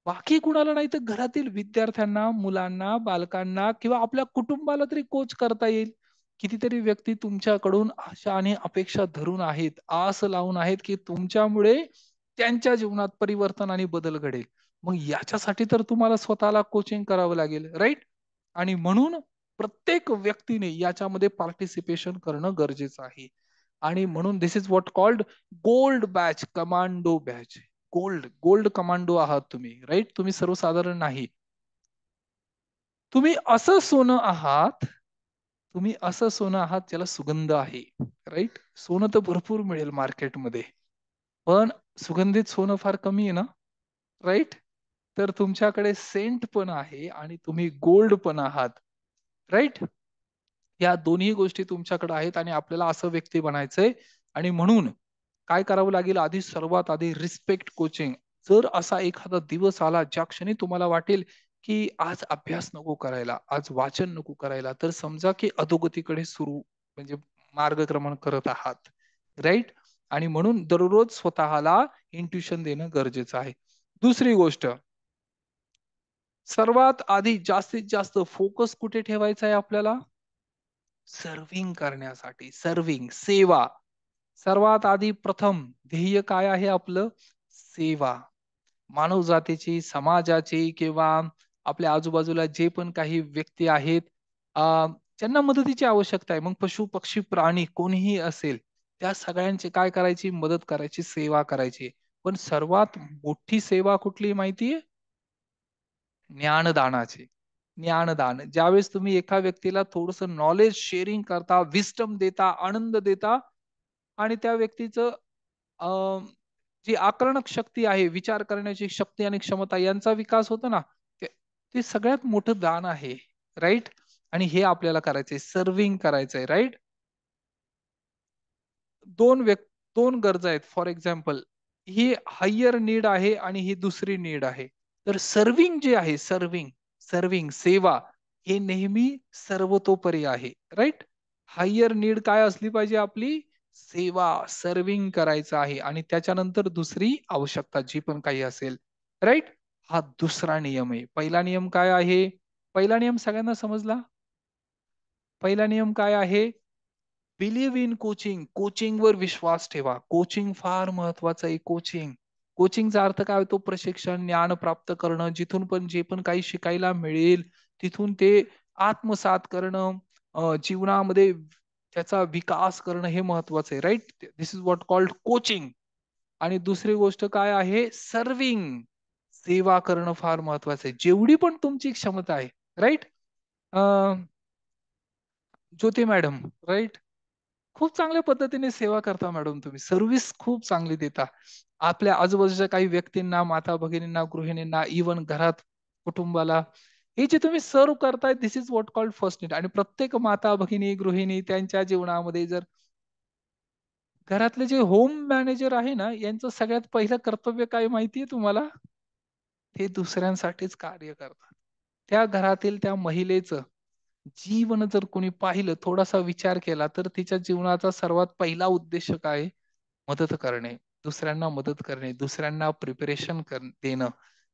बाकी कुणाला नाही तर घरातील विद्यार्थ्यांना, मुलांना, बालकांना किंवा आपल्या कुटुंबाला तरी कोच करता येईल. कितीतरी व्यक्ती तुमच्याकडून आशा आणि अपेक्षा धरून आहेत, आस लावून आहेत, की तुमच्यामुळे त्यांच्या जीवनात परिवर्तन आणि बदल घडेल. मग याच्यासाठी तर तुम्हाला स्वतःला कोचिंग करावं लागेल. राईट? आणि म्हणून प्रत्येक व्यक्तीने याच्यामध्ये पार्टिसिपेशन करणं गरजेचं आहे. आणि म्हणून this is what called gold batch, commando batch. Gold gold commando आहात तुम्ही. राईट? तुम्ही सर्वसाधारण नाही. तुम्ही असं सोनं आहात, तुम्ही असं सोनं आहात ज्याला सुगंध आहे. राईट? सोनं तर भरपूर मिळेल मार्केटमध्ये, पण सुगंधित सोनं फार कमी आहे ना. राईट? तर तुमच्याकडे सेंट पण आहे आणि तुम्ही गोल्ड पण आहात. राईट? या दोन्ही गोष्टी तुमच्याकडे आहेत आणि आपल्याला असं व्यक्ती बनायचंय. आणि म्हणून काय करावं लागेल? आधी, सर्वात आधी रिस्पेक्ट कोचिंग. जर असा एखादा दिवस आला ज्या क्षणी तुम्हाला वाटेल की आज अभ्यास नको करायला, आज वाचन नको करायला, तर समजा की अधोगतीकडे सुरू, म्हणजे मार्गक्रमण करत आहात. राईट? आणि म्हणून दररोज स्वतःला इंट्युशन देणं गरजेचं आहे. दुसरी गोष्ट, सर्वात आधी जास्तीत जास्त फोकस कुठे ठेवायचा आहे आपल्याला? सर्व्हिंग करण्यासाठी. सर्व्हिंग, सेवा. सर्वात आधी प्रथम ध्येय काय आहे आपलं? सेवा. मानव जातीची, समाजाची किंवा आपल्या आजूबाजूला जे पण काही व्यक्ती आहेत, ज्यांना मदतीची आवश्यकता आहे, मग पशु पक्षी प्राणी कोणीही असेल, त्या सगळ्यांची काय करायची? मदत करायची, सेवा करायची. पण सर्वात मोठी सेवा कुठली माहितीये? ज्ञानदानाची. ज्ञानदान. ज्यावेळेस तुम्ही एका व्यक्तीला थोडस नॉलेज शेअरिंग करता, विस्टम देता, आनंद देता आणि त्या व्यक्तीचं जी आकलनक शक्ती आहे, विचार करण्याची शक्ती आणि क्षमता यांचा विकास होतो ना, ते सगळ्यात मोठं दान आहे. राईट. आणि हे आपल्याला करायचंय, सर्व्हिंग करायचंय. राईट. दोन गरजा आहेत. फॉर एक्झाम्पल, ही हायर नीड आहे आणि ही दुसरी नीड आहे. तर सर्व्हिंग जे आहे, सर्व्हिंग सेवा, हे नेहमी सर्वतोपरी आहे. राईट. हायर नीड काय असली पाहिजे आपली? सेवा, सर्व्हिंग करायचं आहे. आणि त्याच्यानंतर दुसरी आवश्यकता जी पण काही असेल. राईट. हा दुसरा नियम आहे. पहिला नियम काय आहे? पहिला नियम सगळ्यांना समजला? पहिला नियम काय आहे? Believe in coaching. कोचिंगवर विश्वास ठेवा. कोचिंग फार महत्वाचं आहे. कोचिंगचा अर्थ काय होतो? प्रशिक्षण, ज्ञान प्राप्त करणं, जिथून पण जे पण काही शिकायला मिळेल तिथून ते आत्मसात करणं, जीवनामध्ये त्याचा विकास करणं, हे महत्वाचं आहे. Right. This is what called coaching. आणि दुसरी गोष्ट काय आहे? सर्विंग. सेवा करणं फार महत्वाचं आहे, जेवढी पण तुमची क्षमता आहे. राईट. ज्योती मॅडम, राईट, खूप चांगल्या पद्धतीने सेवा करता मॅडम. तुम्ही सर्व्हिस खूप चांगली देता आपल्या आजूबाजूच्या काही व्यक्तींना, माता भगिनींना, गृहिणींना, इवन घरात कुटुंबाला. हे जे तुम्ही सर्व करताय, this is what called first need. आणि प्रत्येक माता भगिनी, गृहिणी त्यांच्या जीवनामध्ये जर घरातले जे होम मॅनेजर आहे ना, यांचं सगळ्यात पहिलं कर्तव्य काय माहितीये तुम्हाला? ते दुसऱ्यांसाठीच कार्य करतात. त्या घरातील त्या महिलेचं जीवन जर कोणी पाहिलं, थोडासा विचार केला, तर तिच्या जीवनाचा सर्वात पहिला उद्देश काय? मदत करणे, दुसऱ्यांना मदत करणे, दुसऱ्यांना प्रिपरेशन देणं.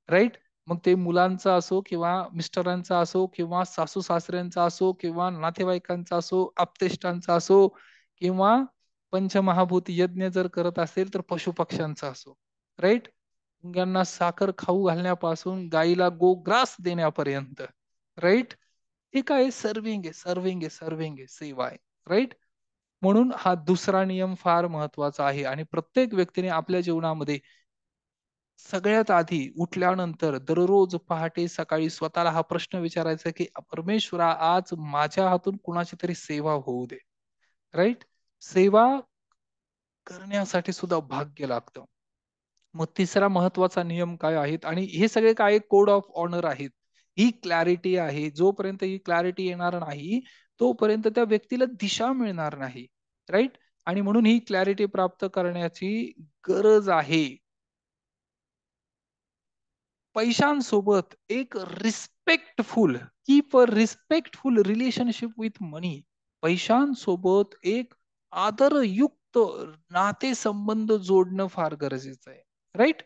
राईट. मग ते मुलांचा असो किंवा मिस्टरांचा असो किंवा सासू सासऱ्यांचा असो किंवा नातेवाईकांचा असो, आप्तेष्टांचा असो किंवा पंचमहाभूत यज्ञ जर करत असेल तर पशुपक्ष्यांचा असो. राईट. मुंग्यांना साखर खाऊ घालण्यापासून गाईला गोग्रास देण्यापर्यंत. राईट. हे काय? सर्विंग आहे, सेवा आहे. राईट. म्हणून हा दुसरा नियम फार महत्वाचा आहे. आणि प्रत्येक व्यक्तीने आपल्या जीवनामध्ये सगळ्यात आधी उठल्यानंतर दररोज पहाटे सकाळी स्वतःला हा प्रश्न विचारायचा की परमेश्वरा, आज माझ्या हातून कुणाची तरी सेवा होऊ दे. राईट. सेवा करण्यासाठी सुद्धा भाग्य लागतं. मग तिसरा महत्वाचा नियम काय आहेत? आणि हे सगळे काय कोड ऑफ ऑनर आहेत. ही क्लॅरिटी आहे. जोपर्यंत ही क्लॅरिटी येणार नाही, तोपर्यंत त्या व्यक्तीला दिशा मिळणार नाही. राईट. आणि म्हणून ही क्लॅरिटी प्राप्त करण्याची गरज आहे. पैशांसोबत एक respectful, keep a respectful relationship with money. पैशांसोबत एक आदरयुक्त नातेसंबंध जोडणं फार गरजेचं आहे. राईट.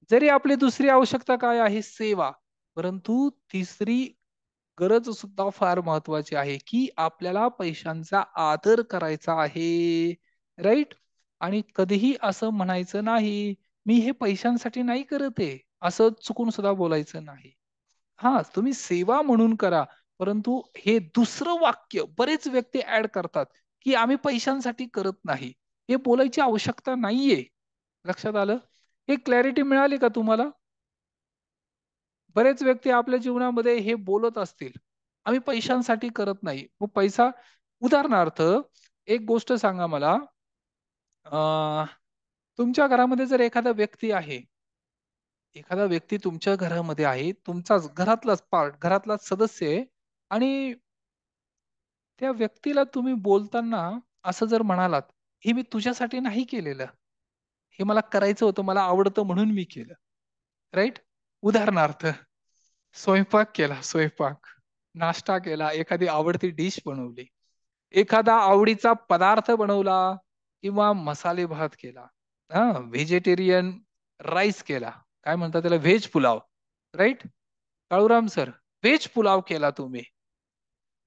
जरी आपली दुसरी आवश्यकता काय आहे? सेवा. परंतु तिसरी गरज सुद्धा फार महत्वाची आहे की आपल्याला पैशांचा आदर करायचा आहे. राईट. आणि कधीही असं म्हणायचं नाही, मी हे पैशांसाठी नाही करत आहे, असं चुकून सुद्धा बोलायचं नाही. हा, तुम्ही सेवा म्हणून करा, परंतु हे दुसरं वाक्य बरेच व्यक्ती ऍड करतात की आम्ही पैशांसाठी करत नाही. हे बोलायची आवश्यकता नाहीये. लक्षात आलं? हे क्लॅरिटी मिळाली का तुम्हाला? बरेच व्यक्ती आपल्या जीवनामध्ये हे बोलत असतील, आम्ही पैशांसाठी करत नाही. मग पैसा, उदाहरणार्थ एक गोष्ट सांगा मला, तुमच्या घरामध्ये जर एखादा व्यक्ती तुमच्या घरामध्ये आहे, तुमचाच घरातलाच पार्ट, घरातलाच सदस्य आहे, आणि त्या व्यक्तीला तुम्ही बोलताना असं जर म्हणालात, हे मी तुझ्यासाठी नाही केलेलं, हे मला करायचं होतं, मला आवडतं म्हणून मी केलं. राईट. उदाहरणार्थ, स्वयंपाक, नाश्ता केला, एखादी आवडती डिश बनवली, एखादा आवडीचा पदार्थ बनवला किंवा मसाले भात केला, हा, व्हेजिटेरियन राईस केला, काय म्हणतात त्याला, veg pulao. Right. Kaluram sir, veg pulao केला तुम्ही.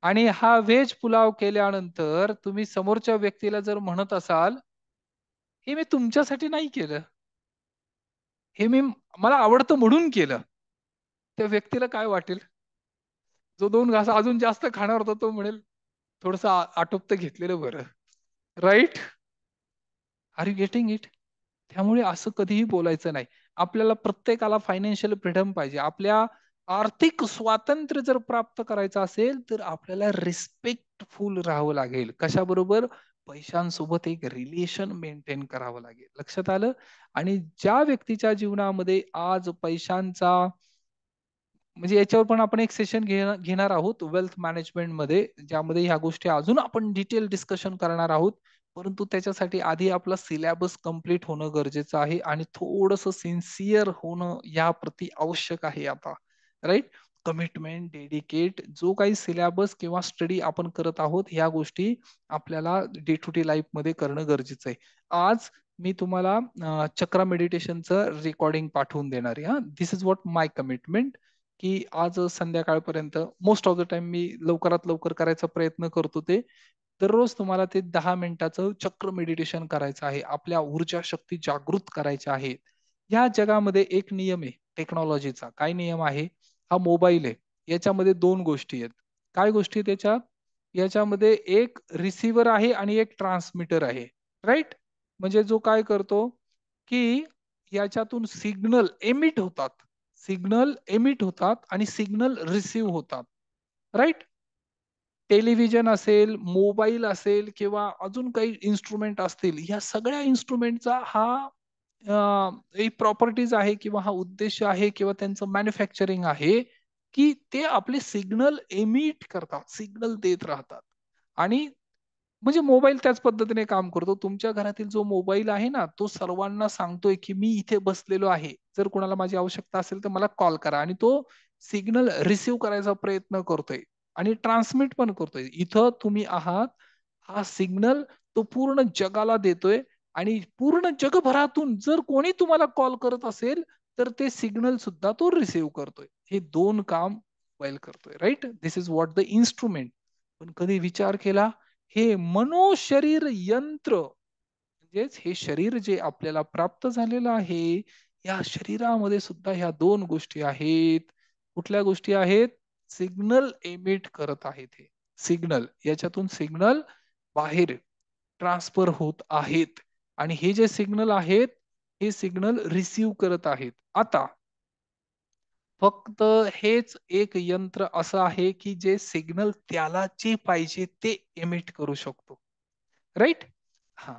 आणि हा व्हेज पुलाव केल्यानंतर तुम्ही समोरच्या व्यक्तीला जर म्हणत असाल, हे मी तुमच्यासाठी नाही केलं, हे मला आवडतं म्हणून केलं, त्या व्यक्तीला काय वाटेल? जो 2 घास अजून जास्त खाणार होता तो म्हणेल, थोडस आटोपतं घेतलेलं बरं. Right. Are you getting it? त्यामुळे असं कधीही बोलायचं नाही. आपल्याला प्रत्येकाला फायनान्शियल फ्रीडम पाहिजे. आपल्या आर्थिक स्वातंत्र्य जर प्राप्त करायचं असेल तर आपल्याला रिस्पेक्टफुल राहावं लागेल. कशाबरोबर? पैशांसोबत एक रिलेशन मेंटेन करावं लागेल. लक्षात आलं? आणि ज्या व्यक्तीच्या जीवनामध्ये आज पैशांचा म्हणजे याच्यावर पण आपण एक सेशन घेणार आहोत वेल्थ मॅनेजमेंट मध्ये, ज्यामध्ये ह्या गोष्टी अजून आपण डिटेल डिस्कशन करणार आहोत. परंतु त्याच्यासाठी आधी आपला सिलेबस कम्प्लीट होणं गरजेचं आहे आणि थोडस सिन्सिअर होणं याप्रती आवश्यक आहे आता. राईट? कमिटमेंट, डेडिकेट, जो काही सिलेबस किंवा स्टडी आपण करत आहोत ह्या गोष्टी आपल्याला डे टू डे लाईफ मध्ये करणं गरजेचं आहे. आज मी तुम्हाला चक्रा मेडिटेशनचं रेकॉर्डिंग पाठवून देणार आहे. हा, दिस इज व्हॉट माय कमिटमेंट, की आज संध्याकाळपर्यंत मोस्ट ऑफ द टाइम मी लवकरात लवकर करायचा प्रयत्न करतो. ते दररोज तुम्हाला ते 10 मिनिटाचं चक्र मेडिटेशन करायचं आहे. आपल्या ऊर्जा शक्ती जागृत करायच्या आहेत. या जगामध्ये एक नियम आहे टेक्नॉलॉजीचा. काय नियम आहे? हा मोबाईल आहे, याच्यामध्ये 2 गोष्टी आहेत. काय गोष्टी आहेत त्याच्यात? याच्यामध्ये एक रिसिव्हर आहे आणि एक ट्रान्समीटर आहे. राईट? म्हणजे जो काय करतो की याच्यातून सिग्नल एमिट होतात, सिग्नल एमिट होतात आणि सिग्नल रिसीव्ह होतात. राईट? टेलिव्हिजन असेल, मोबाईल असेल किंवा अजून काही इन्स्ट्रुमेंट असतील, ह्या सगळ्या इन्स्ट्रुमेंटचा हा एक प्रॉपर्टीज आहे किंवा हा उद्देश आहे किंवा त्यांचं मॅन्युफॅक्चरिंग आहे की ते आपले सिग्नल एमिट करतात, सिग्नल देत राहतात. आणि म्हणजे मोबाईल त्याच पद्धतीने काम करतो. तुमच्या घरातील जो मोबाईल आहे ना, तो सर्वांना सांगतोय की मी इथे बसलेलो आहे, जर कोणाला माझी आवश्यकता असेल तर मला कॉल करा. आणि तो सिग्नल रिसीव्ह करायचा प्रयत्न करतोय आणि ट्रान्समिट पण करतोय. इथं तुम्ही आहात, हा सिग्नल तो पूर्ण जगाला देतोय. आणि पूर्ण जगभरातून जर कोणी तुम्हाला कॉल करत असेल तर ते सिग्नल सुद्धा तो रिसीव्ह करतोय. हे 2 काम मोबाईल करतोय. Right? This is what the instrument. पण कधी विचार केला, हे मनोशरीर यंत्र म्हणजेच हे शरीर जे आपल्याला प्राप्त झालेलं आहे, या शरीरामध्ये सुद्धा ह्या 2 गोष्टी आहेत. कुठल्या गोष्टी आहेत? सिग्नल एमिट करत आहेत. हे सिग्नल, याच्यातून सिग्नल बाहेर ट्रान्सफर होत आहेत. आणि हे जे सिग्नल आहेत, हे सिग्नल रिसीव्ह करत आहेत. आता फक्त हेच एक यंत्र असं आहे की जे सिग्नल त्याला जे पाहिजे ते एमिट करू शकतो. राईट? हा.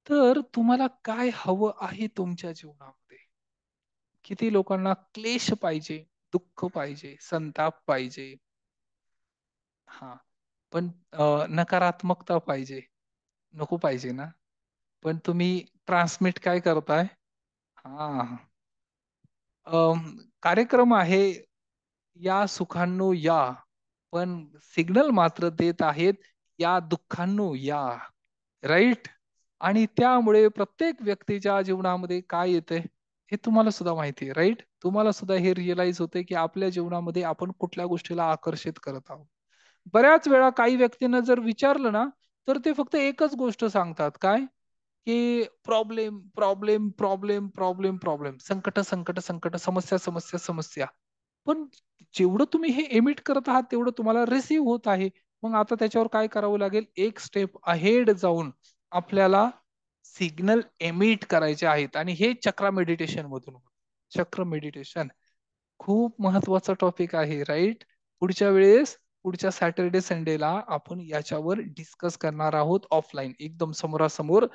तर तुम्हाला काय हवं आहे तुमच्या जीवनामध्ये? किती लोकांना क्लेश पाहिजे, दुःख पाहिजे, संताप पाहिजे, हा, पण नकारात्मकता पाहिजे, नको पाहिजे ना? पण तुम्ही ट्रान्समिट काय करताय? हा, कार्यक्रम आहे, या सुखांनो या, पण सिग्नल मात्र देत आहेत, या दुःखांनो या. राईट? आणि त्यामुळे प्रत्येक व्यक्तीच्या जीवनामध्ये काय येतंय हे तुम्हाला सुद्धा माहिती आहे. राईट? तुम्हाला सुद्धा हे रिअलाइज होते की आपल्या जीवनामध्ये आपण कुठल्या गोष्टीला आकर्षित करत आहोत. बऱ्याच वेळा काही व्यक्तींना जर विचारलं ना, तर ते फक्त एकच गोष्ट सांगतात. काय? की problem problem problem problem problem, संकट संकट संकट, समस्या समस्या समस्या. पण जेवढं तुम्ही हे एमिट करत आहात तेवढं तुम्हाला रिसीव्ह होत आहे. मग आता त्याच्यावर काय करावं लागेल? एक स्टेप अहेड जाऊन आपल्याला सिग्नल एमिट करायचे आहेत. आणि हे चक्रा मेडिटेशन मधून होतं. चक्र मेडिटेशन खूप महत्वाचा टॉपिक आहे. राईट? पुढच्या वेळेस, पुढच्या सॅटर्डे संडेला आपण याच्यावर डिस्कस करणार आहोत ऑफलाईन, एकदम समोरासमोर.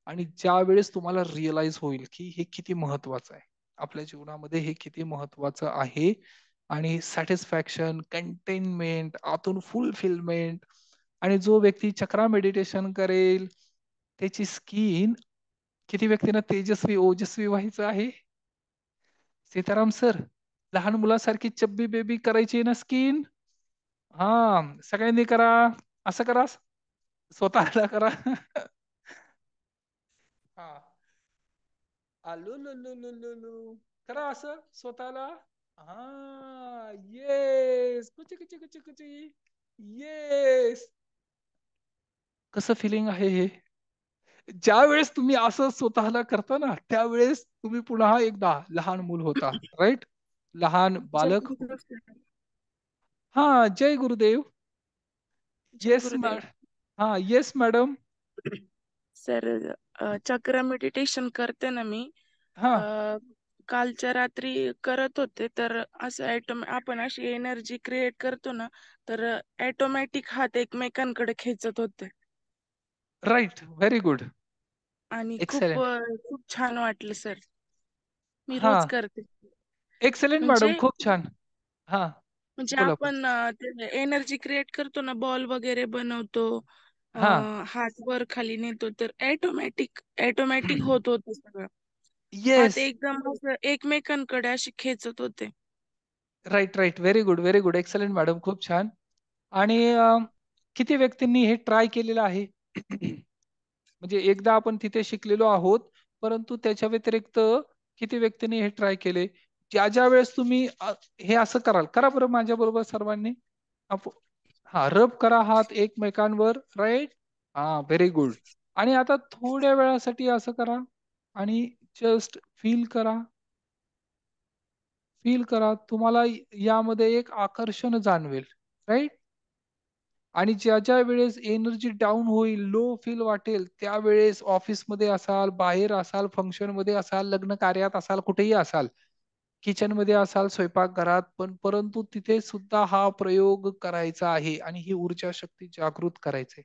आणि ज्या वेळेस तुम्हाला रिअलाइज होईल की हे किती महत्वाचं आहे आपल्या जीवनामध्ये, हे किती महत्वाचं आहे. आणि सॅटिस्फॅक्शन, कंटेनमेंट, आतून फुलफिलमेंट. आणि जो व्यक्ती चक्रा मेडिटेशन करेल त्याची स्किन, किती व्यक्तींना तेजस्वी ओजस्वी व्हायचं आहे? सीताराम सर, लहान मुलासारखी चब्बी बेबी करायची ना स्किन? हा, सगळ्यांनी करा. असं करा, स्वतःला करा. हा, आलू लू लू लू लू लू. करा असं स्वतःला. हा, येस, कुची कुची कुची कुची, येस. कसं फिलिंग आहे हे? ज्या वेळेस तुम्ही असं स्वतःला करता ना, त्यावेळेस तुम्ही पुन्हा एकदा लहान मूल होता. राईट? लहान जय बालक. गुरुदेव सर. हा, जय गुरुदेव. जय येस गुरुदेव मॅड हा, येस मॅडम. सर. चक्र मेडिटेशन करते ना मी. हा, अ, कालच्या रात्री करत होते, तर असं आपण अशी एनर्जी क्रिएट करतो ना, तर ऑटोमॅटिक हात एकमेकांकडे खेचत होते राईट. Very good. आणि एक्सलेंट. खूप छान वाटलं सर. मी हा, रोज करते. एक्सलेंट मॅडम, म्हणजे खूप छान. हा, म्हणजे बोला बोला. आपण एनर्जी क्रिएट करतो ना, बॉल वगैरे बनवतो, हा. हात वर खाली नेतो, तर ऑटोमॅटिक होत होतं सगळं. हात येस. एकदम असं एकमेकांकडे असे खेचत होते. Right right. Very good, very good. Excellent madam, खूप छान. आणि किती व्यक्तींनी हे ट्राय केलेलं आहे? म्हणजे एकदा आपण तिथे शिकलेलो आहोत, परंतु त्याच्या व्यतिरिक्त किती व्यक्तींनी हे ट्राय केले? ज्या ज्या वेळेस तुम्ही हे असं कराल, करा बरं माझ्या बरोबर सर्वांनी. हा, रब करा हात एकमेकांवर. राईट. हा, व्हेरी गुड. आणि आता थोड्या वेळासाठी असं करा आणि जस्ट फील करा. फील करा, तुम्हाला यामध्ये एक आकर्षण जाणवेल. राईट. आणि ज्या ज्या वेळेस एनर्जी डाऊन होईल, लो फील वाटेल, त्यावेळेस ऑफिसमध्ये असाल, बाहेर असाल, फंक्शन मध्ये असाल, लग्न कार्यात असाल, कुठेही असाल, किचन मध्ये असाल, स्वयंपाकघरात, पण परंतु तिथे सुद्धा हा प्रयोग करायचा आहे आणि ही ऊर्जा शक्ती जागृत करायचे.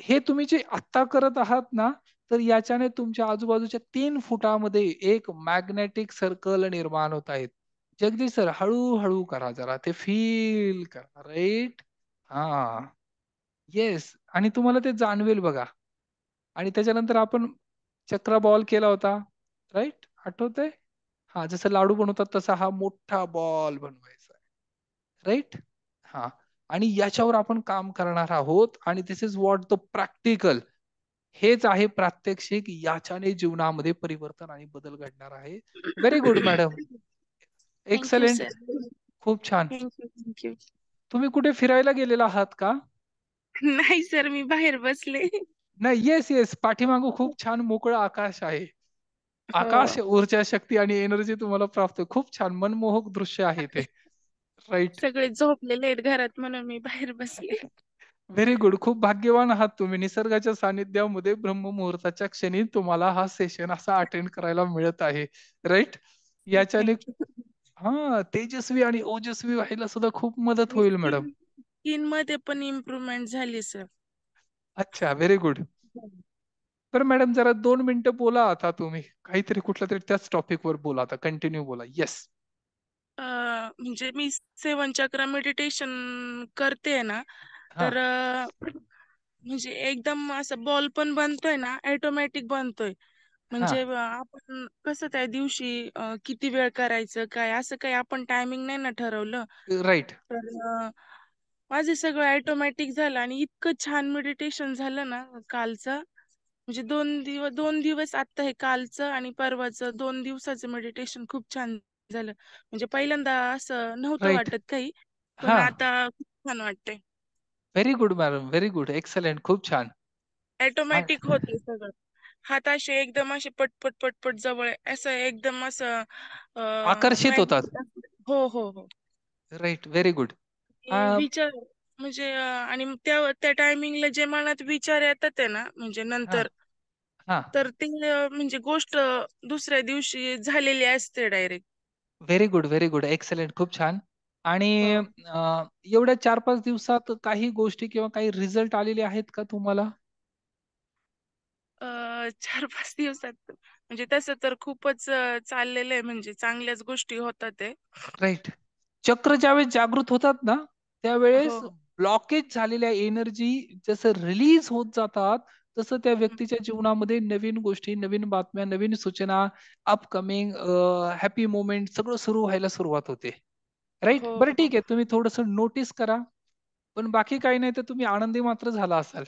हे तुम्ही जे आत्ता करत आहात ना, तर याच्याने तुमच्या आजूबाजूच्या 3 फुटामध्ये एक मॅग्नेटिक सर्कल निर्माण होत आहेत. जगदीश सर, हळूहळू करा जरा, ते फील करा. राईट. हा, येस. आणि तुम्हाला ते जाणवेल बघा. आणि त्याच्यानंतर आपण चक्रा बॉल केला होता. राईट, आठवतंय? हा, जसं लाडू बनवतात तसा हा मोठा बॉल बनवायचा. राईट. हा, आणि याच्यावर आपण काम करणार आहोत. आणि दिस इज व्हॉट द प्रॅक्टिकल. हेच आहे प्रात्यक्षिक. याच्याने जीवनामध्ये परिवर्तन आणि बदल घडणार आहे. Very good madam. Thank you excellent. Sir. खूप छान. थँक्यू. तुम्ही कुठे फिरायला गेलेला आहात का? नाही सर, मी बाहेर बसले. नाही, येस येस, पाठीमागं खूप छान मोकळं आकाश आहे. हो. आकाश, ऊर्जा, शक्ती आणि एनर्जी तुम्हाला प्राप्त होईल. खूप छान मनमोहक दृश्य आहे ते. राईट. सगळे झोपलेले आहेत घरात, म्हणून मी बाहेर बसले. Very good. खूप भाग्यवान आहात तुम्ही. निसर्गाच्या सानिध्यामध्ये ब्रह्ममुहूर्ताच्या क्षणी तुम्हाला हा सेशन असा अटेंड करायला मिळत आहे. राईट. याच्याने थँक्यू. तेजस्वी आणि ओजस्वी व्हायला सुद्धा खूप मदत आणि होईल मॅडम. स्किन मध्ये पण इम्प्रूव्हमेंट झाली सर. अच्छा, व्हेरी गुड. तर मॅडम जरा 2 मिनिटं बोला आता तुम्ही. काहीतरी कुठल्या तरी त्याच टॉपिक वर बोला आता. कंटिन्यू बोला. येस. म्हणजे मी 7 चक्र मेडिटेशन करते ना, हा. तर म्हणजे एकदम असं बॉल पण बनतोय ना, ऑटोमॅटिक बनतोय. हा. म्हणजे आपण कसं त्या दिवशी किती वेळ करायचं काय, असं काही आपण टायमिंग नाही ना ठरवलं. राईट. तर माझे सगळं ऑटोमॅटिक झालं आणि इतकं छान मेडिटेशन झालं ना कालचं. म्हणजे 2 दिवस आता हे कालचं आणि परवाचं 2 दिवसाचं मेडिटेशन खूप छान झालं. म्हणजे पहिल्यांदा असं नव्हतं राईट. वाटत काही, पण हा. आता खूप छान वाटतंय. Very good madam, very good. Excellent. खूप छान. ऑटोमॅटिक होतंय सगळं. हात असे एकदम असे पटपट पटपट जवळ असं एकदम असं आकर्षित होतात. मॅग्नेट. हो हो हो. राईट. Very good. विचार म्हणजे आणि त्या त्या टायमिंगला जे मनात विचार येतात आहे ना, म्हणजे हा. नंतर, हा. तर ते म्हणजे गोष्ट दुसऱ्या दिवशी झालेली असते direct. Very good, very good. Excellent. खूप छान. आणि हो. एवढ्या 4-5 दिवसात काही गोष्टी किंवा काही रिझल्ट आलेले आहेत का तुम्हाला? 4-5 दिवसात म्हणजे तसं तर खूपच चाललेलं आहे, म्हणजे चांगल्याच गोष्टी होतात आहे. राईट. चक्र ज्यावेळेस जागृत होतात ना, त्यावेळेस हो. ब्लॉकेज झालेल्या एनर्जी जसं रिलीज होत जातात, तसं त्या हम्म. व्यक्तीच्या जीवनामध्ये नवीन गोष्टी, नवीन बातम्या, नवीन सूचना, अपकमिंग हॅपी मोमेंट सगळं सुरू व्हायला सुरुवात होते. राईट. हो बरं, हो ठीक आहे. तुम्ही थोडंसं नोटीस करा. पण बाकी काही नाही, तर तुम्ही आनंदी मात्र झाला असाल.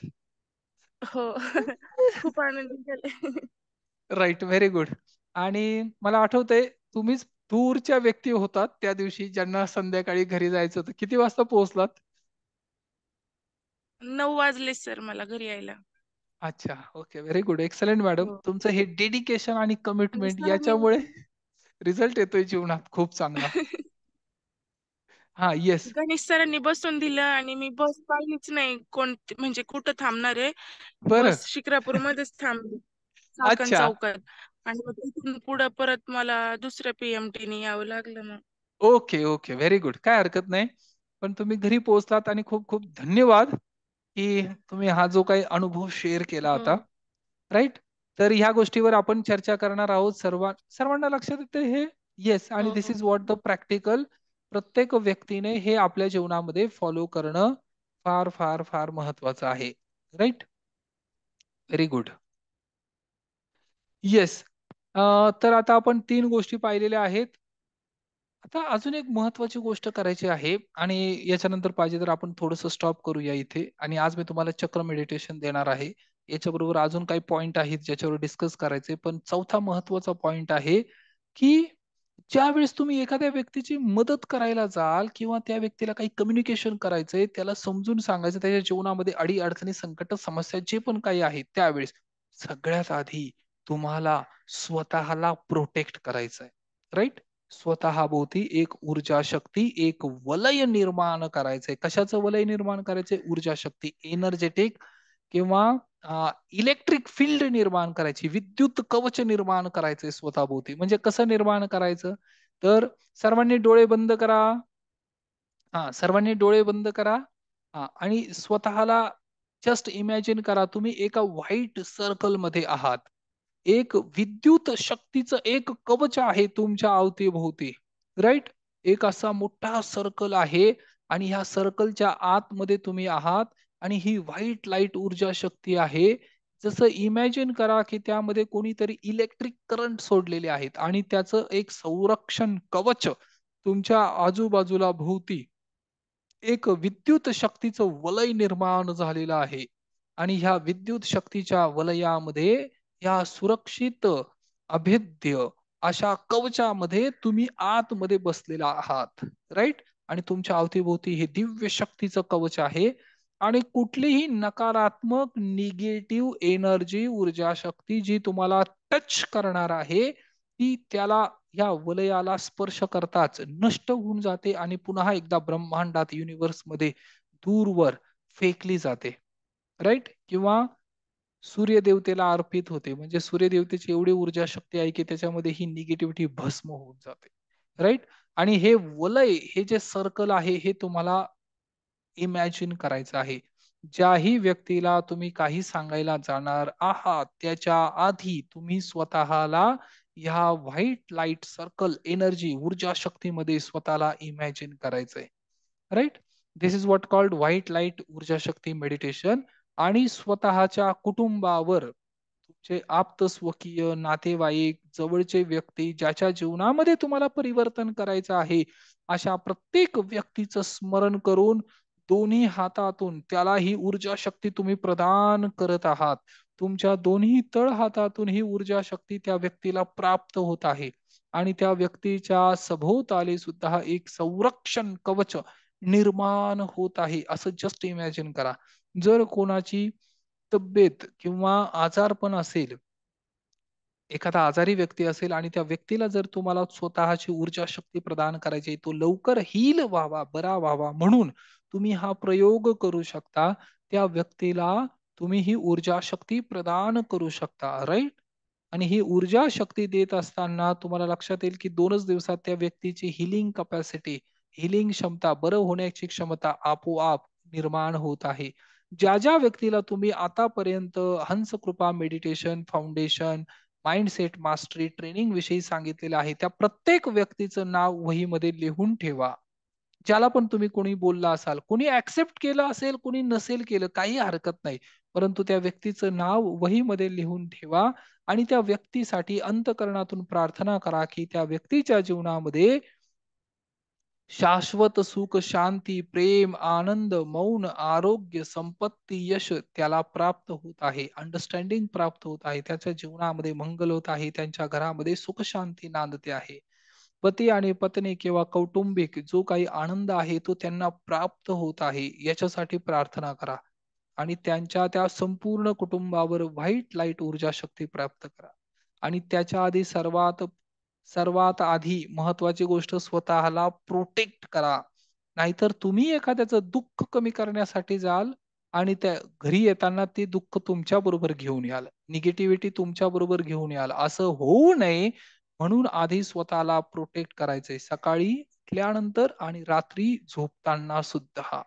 हो. खूप आनंदी झाले. राईट. Very good. आणि मला आठवतंय, तुम्हीच दूरच्या व्यक्ती होतात त्या दिवशी ज्यांना संध्याकाळी घरी जायचं होतं. किती वाजता पोहोचलात? 9 वाजले सर मला घरी यायला. अच्छा. Okay. Very good. Excellent madam. हो. तुमचं हे डेडिकेशन आणि आणि कमिटमेंट सरांनी याच्यामुळे रिझल्ट येतोय जीवनात खूप चांगला. हा. येस. गणेश सरांनी बसून दिलं आणि मी बस पाहिलीच नाही म्हणजे कुठं थांबणार आहे. बरं. बस शिक्रापूर मध्येच थांबली, चाकण अच्छा. चौकात. आणि मग तिथून पुढे परत मला दुसऱ्या PMT ने यावं लागलं मग. ओके ओके, व्हेरी गुड, काय हरकत नाही. पण तुम्ही घरी पोहोचलात आणि खूप खूप धन्यवाद की तुम्ही हा जो काही अनुभव शेअर केला आता, हो राईट. तर ह्या गोष्टीवर आपण चर्चा करणार आहोत. सर्वांना लक्षात येते हे? येस. आणि हो दिस हो इज व्हॉट द प्रॅक्टिकल प्रत्येक व्यक्तीने हे आपल्या जीवनामध्ये फॉलो करणं फार फार फार महत्वाचं आहे, राईट. Very good. येस. तर आता आपण 3 गोष्टी पाहिलेल्या आहेत. आता अजून एक महत्वाची गोष्ट करायची आहे आणि याच्यानंतर पाहिजे तर आपण थोडंसं स्टॉप करूया इथे. आणि आज मी तुम्हाला चक्र मेडिटेशन देणार आहे. याच्याबरोबर अजून काही पॉइंट आहेत ज्याच्यावर डिस्कस करायचे. पण चौथा महत्वाचा पॉइंट आहे की ज्यावेळेस तुम्ही एखाद्या व्यक्तीची मदत करायला जाल किंवा त्या व्यक्तीला काही कम्युनिकेशन करायचंय, त्याला समजून सांगायचं, त्याच्या जीवनामध्ये अडी-अडचणी, संकट, समस्या जे पण काही आहेत, त्यावेळेस सगळ्यात आधी तुम्हाला स्वतःला प्रोटेक्ट करायचंय, राईट. स्वतःभोवती एक ऊर्जा शक्ती, एक वलय निर्माण करायचंय. कशाचं वलय निर्माण करायचंय? ऊर्जा शक्ती, एनर्जेटिक किंवा इलेक्ट्रिक फील्ड निर्माण करायची, विद्युत कवच निर्माण करायचंय स्वतःभोवती. म्हणजे कसं निर्माण करायचं? तर सर्वांनी डोळे बंद करा. सर्वांनी डोळे बंद करा. आणि स्वतःला जस्ट इमॅजिन करा, तुम्ही एका व्हाईट सर्कल मध्ये आहात. एक विद्युत शक्तीचं एक कवच आहे तुमच्या अवतीभोवती, राईट. एक असा मोठा सर्कल आहे आणि ह्या सर्कलच्या आतमध्ये तुम्ही आहात आणि ही व्हाईट लाईट ऊर्जा शक्ती आहे. जसं इमॅजिन करा की त्यामध्ये कोणीतरी इलेक्ट्रिक करंट सोडलेले आहेत आणि त्याचं एक संरक्षण कवच तुमच्या आजूबाजूला भोवती एक विद्युत शक्तीचं वलय निर्माण झालेलं आहे. आणि ह्या विद्युत शक्तीच्या वलयामध्ये या सुरक्षित अभेद्य अशा कवचामध्ये तुम्ही आतमध्ये बसलेला आहात, राईट. आणि तुमच्या अवतीभोवती हे दिव्य शक्तीचं कवच आहे आणि कुठलीही नकारात्मक निगेटिव्ह एनर्जी, ऊर्जा शक्ती जी तुम्हाला टच करणार आहे, ती त्याला या वलयाला स्पर्श करताच नष्ट होऊन जाते आणि पुन्हा एकदा ब्रह्मांडात, युनिव्हर्स मध्ये दूरवर फेकली जाते, राईट. किंवा सूर्यदेवतेला अर्पित होते. म्हणजे सूर्यदेवतेची एवढी ऊर्जा शक्ती आहे की त्याच्यामध्ये ही निगेटिव्हिटी भस्म होऊन जाते, राईट. आणि हे वलय, हे जे सर्कल आहे, हे तुम्हाला इमॅजिन करायचं आहे. ज्याही व्यक्तीला तुम्ही काही सांगायला जाणार आहात त्याच्या आधी तुम्ही स्वतःला ह्या व्हाईट लाईट सर्कल एनर्जी, ऊर्जा शक्तीमध्ये स्वतःला इमॅजिन करायचंय, right. This is what called white light ऊर्जा शक्ती मेडिटेशन. आणि स्वतःच्या कुटुंबावर, तुमचे आप्त स्वकीय, नातेवाईक, जवळचे व्यक्ती, ज्याच्या जीवनामध्ये तुम्हाला परिवर्तन करायचं आहे, अशा प्रत्येक व्यक्तीचं स्मरण करून दोन्ही हातातून त्याला ही ऊर्जा शक्ती तुम्ही प्रदान करत आहात. तुमच्या दोन्ही तळ हातातून ही ऊर्जा शक्ती त्या व्यक्तीला प्राप्त होत आहे आणि त्या व्यक्तीच्या सभोवताली सुद्धा एक संरक्षण कवच निर्माण होत आहे. असं जस्ट इमॅजिन करा. जर कोणाची तब्येत किंवा आजारपण असेल, एखादा आजारी व्यक्ती असेल आणि त्या व्यक्तीला जर तुम्हाला स्वतःची ऊर्जा शक्ती प्रदान करायची, तो लवकर हील व्हावा, बरा व्हावा, म्हणून तुम्ही हा प्रयोग करू शकता. त्या व्यक्तीला तुम्ही ही ऊर्जा शक्ती प्रदान करू शकता, राईट. आणि ही ऊर्जा शक्ती देत असताना तुम्हाला लक्षात येईल की 2च दिवसात त्या व्यक्तीची हिलिंग कपॅसिटी, हिलिंग क्षमता, बरं होण्याची क्षमता आपोआप निर्माण होत आहे. ज्या ज्या व्यक्तीला तुम्ही आतापर्यंत हंस कृपा meditation foundation, mindset mastery training विषयी सांगितलेलं आहे, त्या प्रत्येक व्यक्तीचं नाव वहीमध्ये लिहून ठेवा. ज्याला पण तुम्ही कोणी बोलला असाल, कोणी ऍक्सेप्ट केलं असेल, कोणी नसेल केलं, काही हरकत नाही. परंतु त्या व्यक्तीचं नाव वहीमध्ये लिहून ठेवा आणि त्या व्यक्तीसाठी अंतःकरणातून प्रार्थना करा की त्या व्यक्तीच्या जीवनामध्ये शाश्वत सुख, शांती, प्रेम, आनंद, मौन, आरोग्य, संपत्ती, यश त्याला प्राप्त होत आहे. अंडरस्टँडिंग प्राप्त होत आहे. त्याच्या जीवनामध्ये मंगल होत आहे. त्यांच्या घरामध्ये सुख शांती नांदते आहे. पती आणि पत्नी किंवा कौटुंबिक जो काही आनंद आहे तो त्यांना प्राप्त होत आहे, याच्यासाठी प्रार्थना करा. आणि त्यांच्या त्या संपूर्ण कुटुंबावर व्हाईट लाईट ऊर्जा शक्ती प्राप्त करा. आणि त्याच्या आधी सर्वात सर्वात आधी महत्वाची गोष्ट, स्वतःला प्रोटेक्ट करा. नाहीतर तुम्ही एखाद्याचं दुःख कमी करण्यासाठी जाल आणि त्या घरी येताना ते दुःख तुमच्या बरोबर घेऊन याल. निगेटिव्हिटी तुमच्या बरोबर घेऊन याल. असं होऊ नये म्हणून आधी स्वतःला प्रोटेक्ट करायचंय, सकाळी उठल्यानंतर आणि रात्री झोपताना सुद्धा.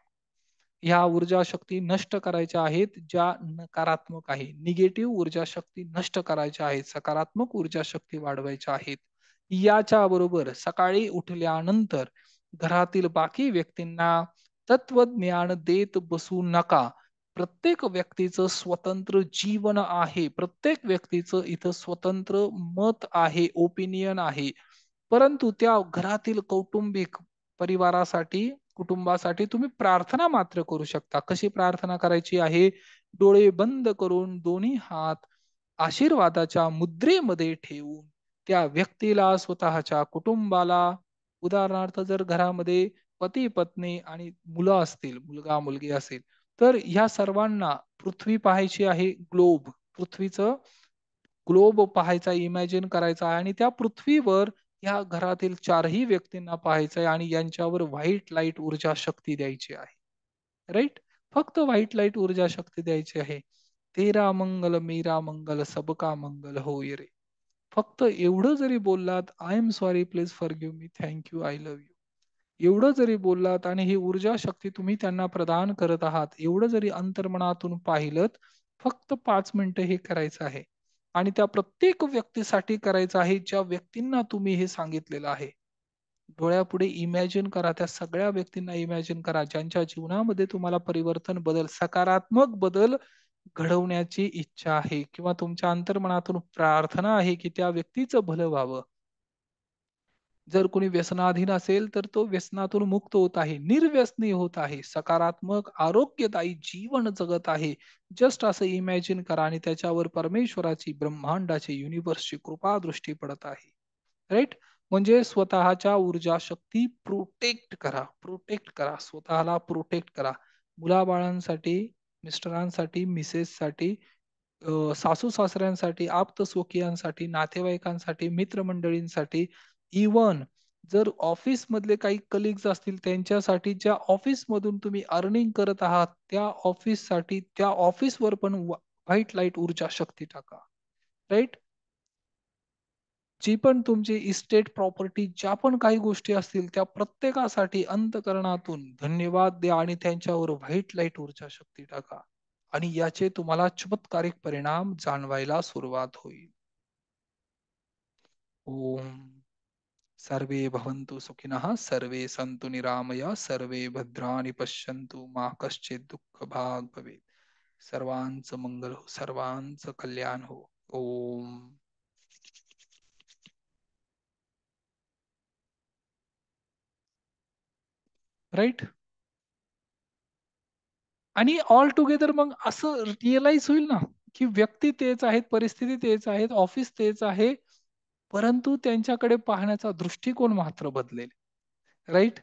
ह्या ऊर्जा शक्ती नष्ट करायच्या आहेत ज्या नकारात्मक आहे. निगेटिव्ह ऊर्जा शक्ती नष्ट करायच्या आहेत, सकारात्मक ऊर्जा शक्ती वाढवायच्या आहेत. याच्या बरोबर सकाळी उठल्यानंतर घरातील बाकी व्यक्तींना तत्वज्ञान देत बसू नका. प्रत्येक व्यक्तीचं स्वतंत्र जीवन आहे, प्रत्येक व्यक्तीचं इथं स्वतंत्र मत आहे, ओपिनियन आहे. परंतु त्या घरातील कौटुंबिक परिवारासाठी, कुटुंबासाठी तुम्ही प्रार्थना मात्र करू शकता. कशी प्रार्थना करायची आहे? डोळे बंद करून दोन्ही हात आशीर्वादाच्या मुद्रेमध्ये ठेवून त्या व्यक्तीला, स्वतःच्या कुटुंबाला, उदाहरणार्थ जर घरामध्ये पती पत्नी आणि मुलं असतील, मुलगा मुलगी असेल, तर ह्या सर्वांना पृथ्वी पाहायची आहे, ग्लोब, पृथ्वीचं ग्लोब पाहायचा, इमॅजिन करायचा आहे आणि त्या पृथ्वीवर या घरातील चारही व्यक्तींना पाहायचं आहे आणि यांच्यावर व्हाईट लाईट ऊर्जा शक्ती द्यायची आहे. राईट? फक्त व्हाईट लाईट ऊर्जा शक्ती द्यायची आहे. तेरा मंगल मेरा मंगल सबका मंगल होय रे. फक्त एवढं जरी बोललात, I am sorry, please forgive me, thank you, I love you, एवढं जरी बोललात आणि ही ऊर्जा शक्ती तुम्ही त्यांना प्रदान करत आहात, एवढं जरी अंतर्मनातून पाहिलं, फक्त 5 मिनिटं हे करायचं आहे. आणि त्या प्रत्येक व्यक्तीसाठी करायचं आहे ज्या व्यक्तींना तुम्ही हे सांगितलेलं आहे. डोळ्यापुढे इमॅजिन करा, त्या सगळ्या व्यक्तींना इमॅजिन करा ज्यांच्या जीवनामध्ये तुम्हाला परिवर्तन, बदल, सकारात्मक बदल घडवण्याची इच्छा आहे किंवा तुमच्या अंतर्मनातून प्रार्थना आहे की त्या व्यक्तीचं भलं व्हावं. जर कोणी व्यसनाधीन असेल तर तो व्यसनातून मुक्त होत आहे, निर्व्यसनी होत आहे, सकारात्मक आरोग्यदायी जीवन जगत आहे. जस्ट असं इमॅजिन करा आणि त्याच्यावर परमेश्वराची, ब्रह्मांडाची, युनिव्हर्सची कृपा दृष्टी पडत आहे. राईट? म्हणजे स्वतःच्या ऊर्जा शक्ती प्रोटेक्ट करा, प्रोटेक्ट करा, स्वतःला प्रोटेक्ट करा. मुलाबाळांसाठी, मिस्टरांसाठी, मिसेससाठी, सासू सासऱ्यांसाठी, आप्त स्वकीयांसाठी, नातेवाईकांसाठी, मित्रमंडळींसाठी, इवन जर ऑफिस मधले काही कलिग्स असतील त्यांच्यासाठी, ज्या ऑफिस मधून तुम्ही अर्निंग करत आहात त्या ऑफिस साठी, त्या ऑफिसवर पण व्हाईट लाईट ऊर्जा शक्ती टाका. राईट? जी पण तुमची इस्टेट, प्रॉपर्टी, ज्या पण काही गोष्टी असतील त्या प्रत्येकासाठी अंतकरणातून धन्यवाद द्या आणि त्यांच्यावर व्हाईट लाईट ऊर्जा शक्ती टाका आणि याचे तुम्हाला चमत्कारिक परिणाम जाणवायला सुरुवात होईल. ओम. सर्वे भवन्तु सुखिनः, सर्वे सन्तु निरामया, सर्वे भद्राणि पश्यन्तु मा कश्चित् दुःख भाग भवेत्. सर्वांचं मंगल हो, सर्वांचं कल्याण हो. ओम. राईट? आणि ऑल टुगेदर मग असं रिअलाइज होईल ना की व्यक्ती तेच आहेत, परिस्थिती तेच आहेत, ऑफिस तेच आहे, परंतु त्यांच्याकडे पाहण्याचा दृष्टिकोन मात्र बदलेल. राईट?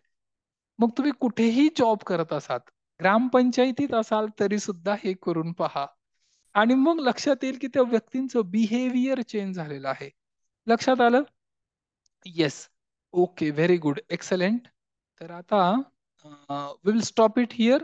मग तुम्ही कुठेही जॉब करत असाल, ग्रामपंचायतीत असाल तरी सुद्धा हे करून पहा आणि मग लक्षात येईल की त्या व्यक्तींचं बिहेवियर चेंज झालेलं आहे. लक्षात आलं? Yes. Okay, very good, excellent. तर आता we will stop it here.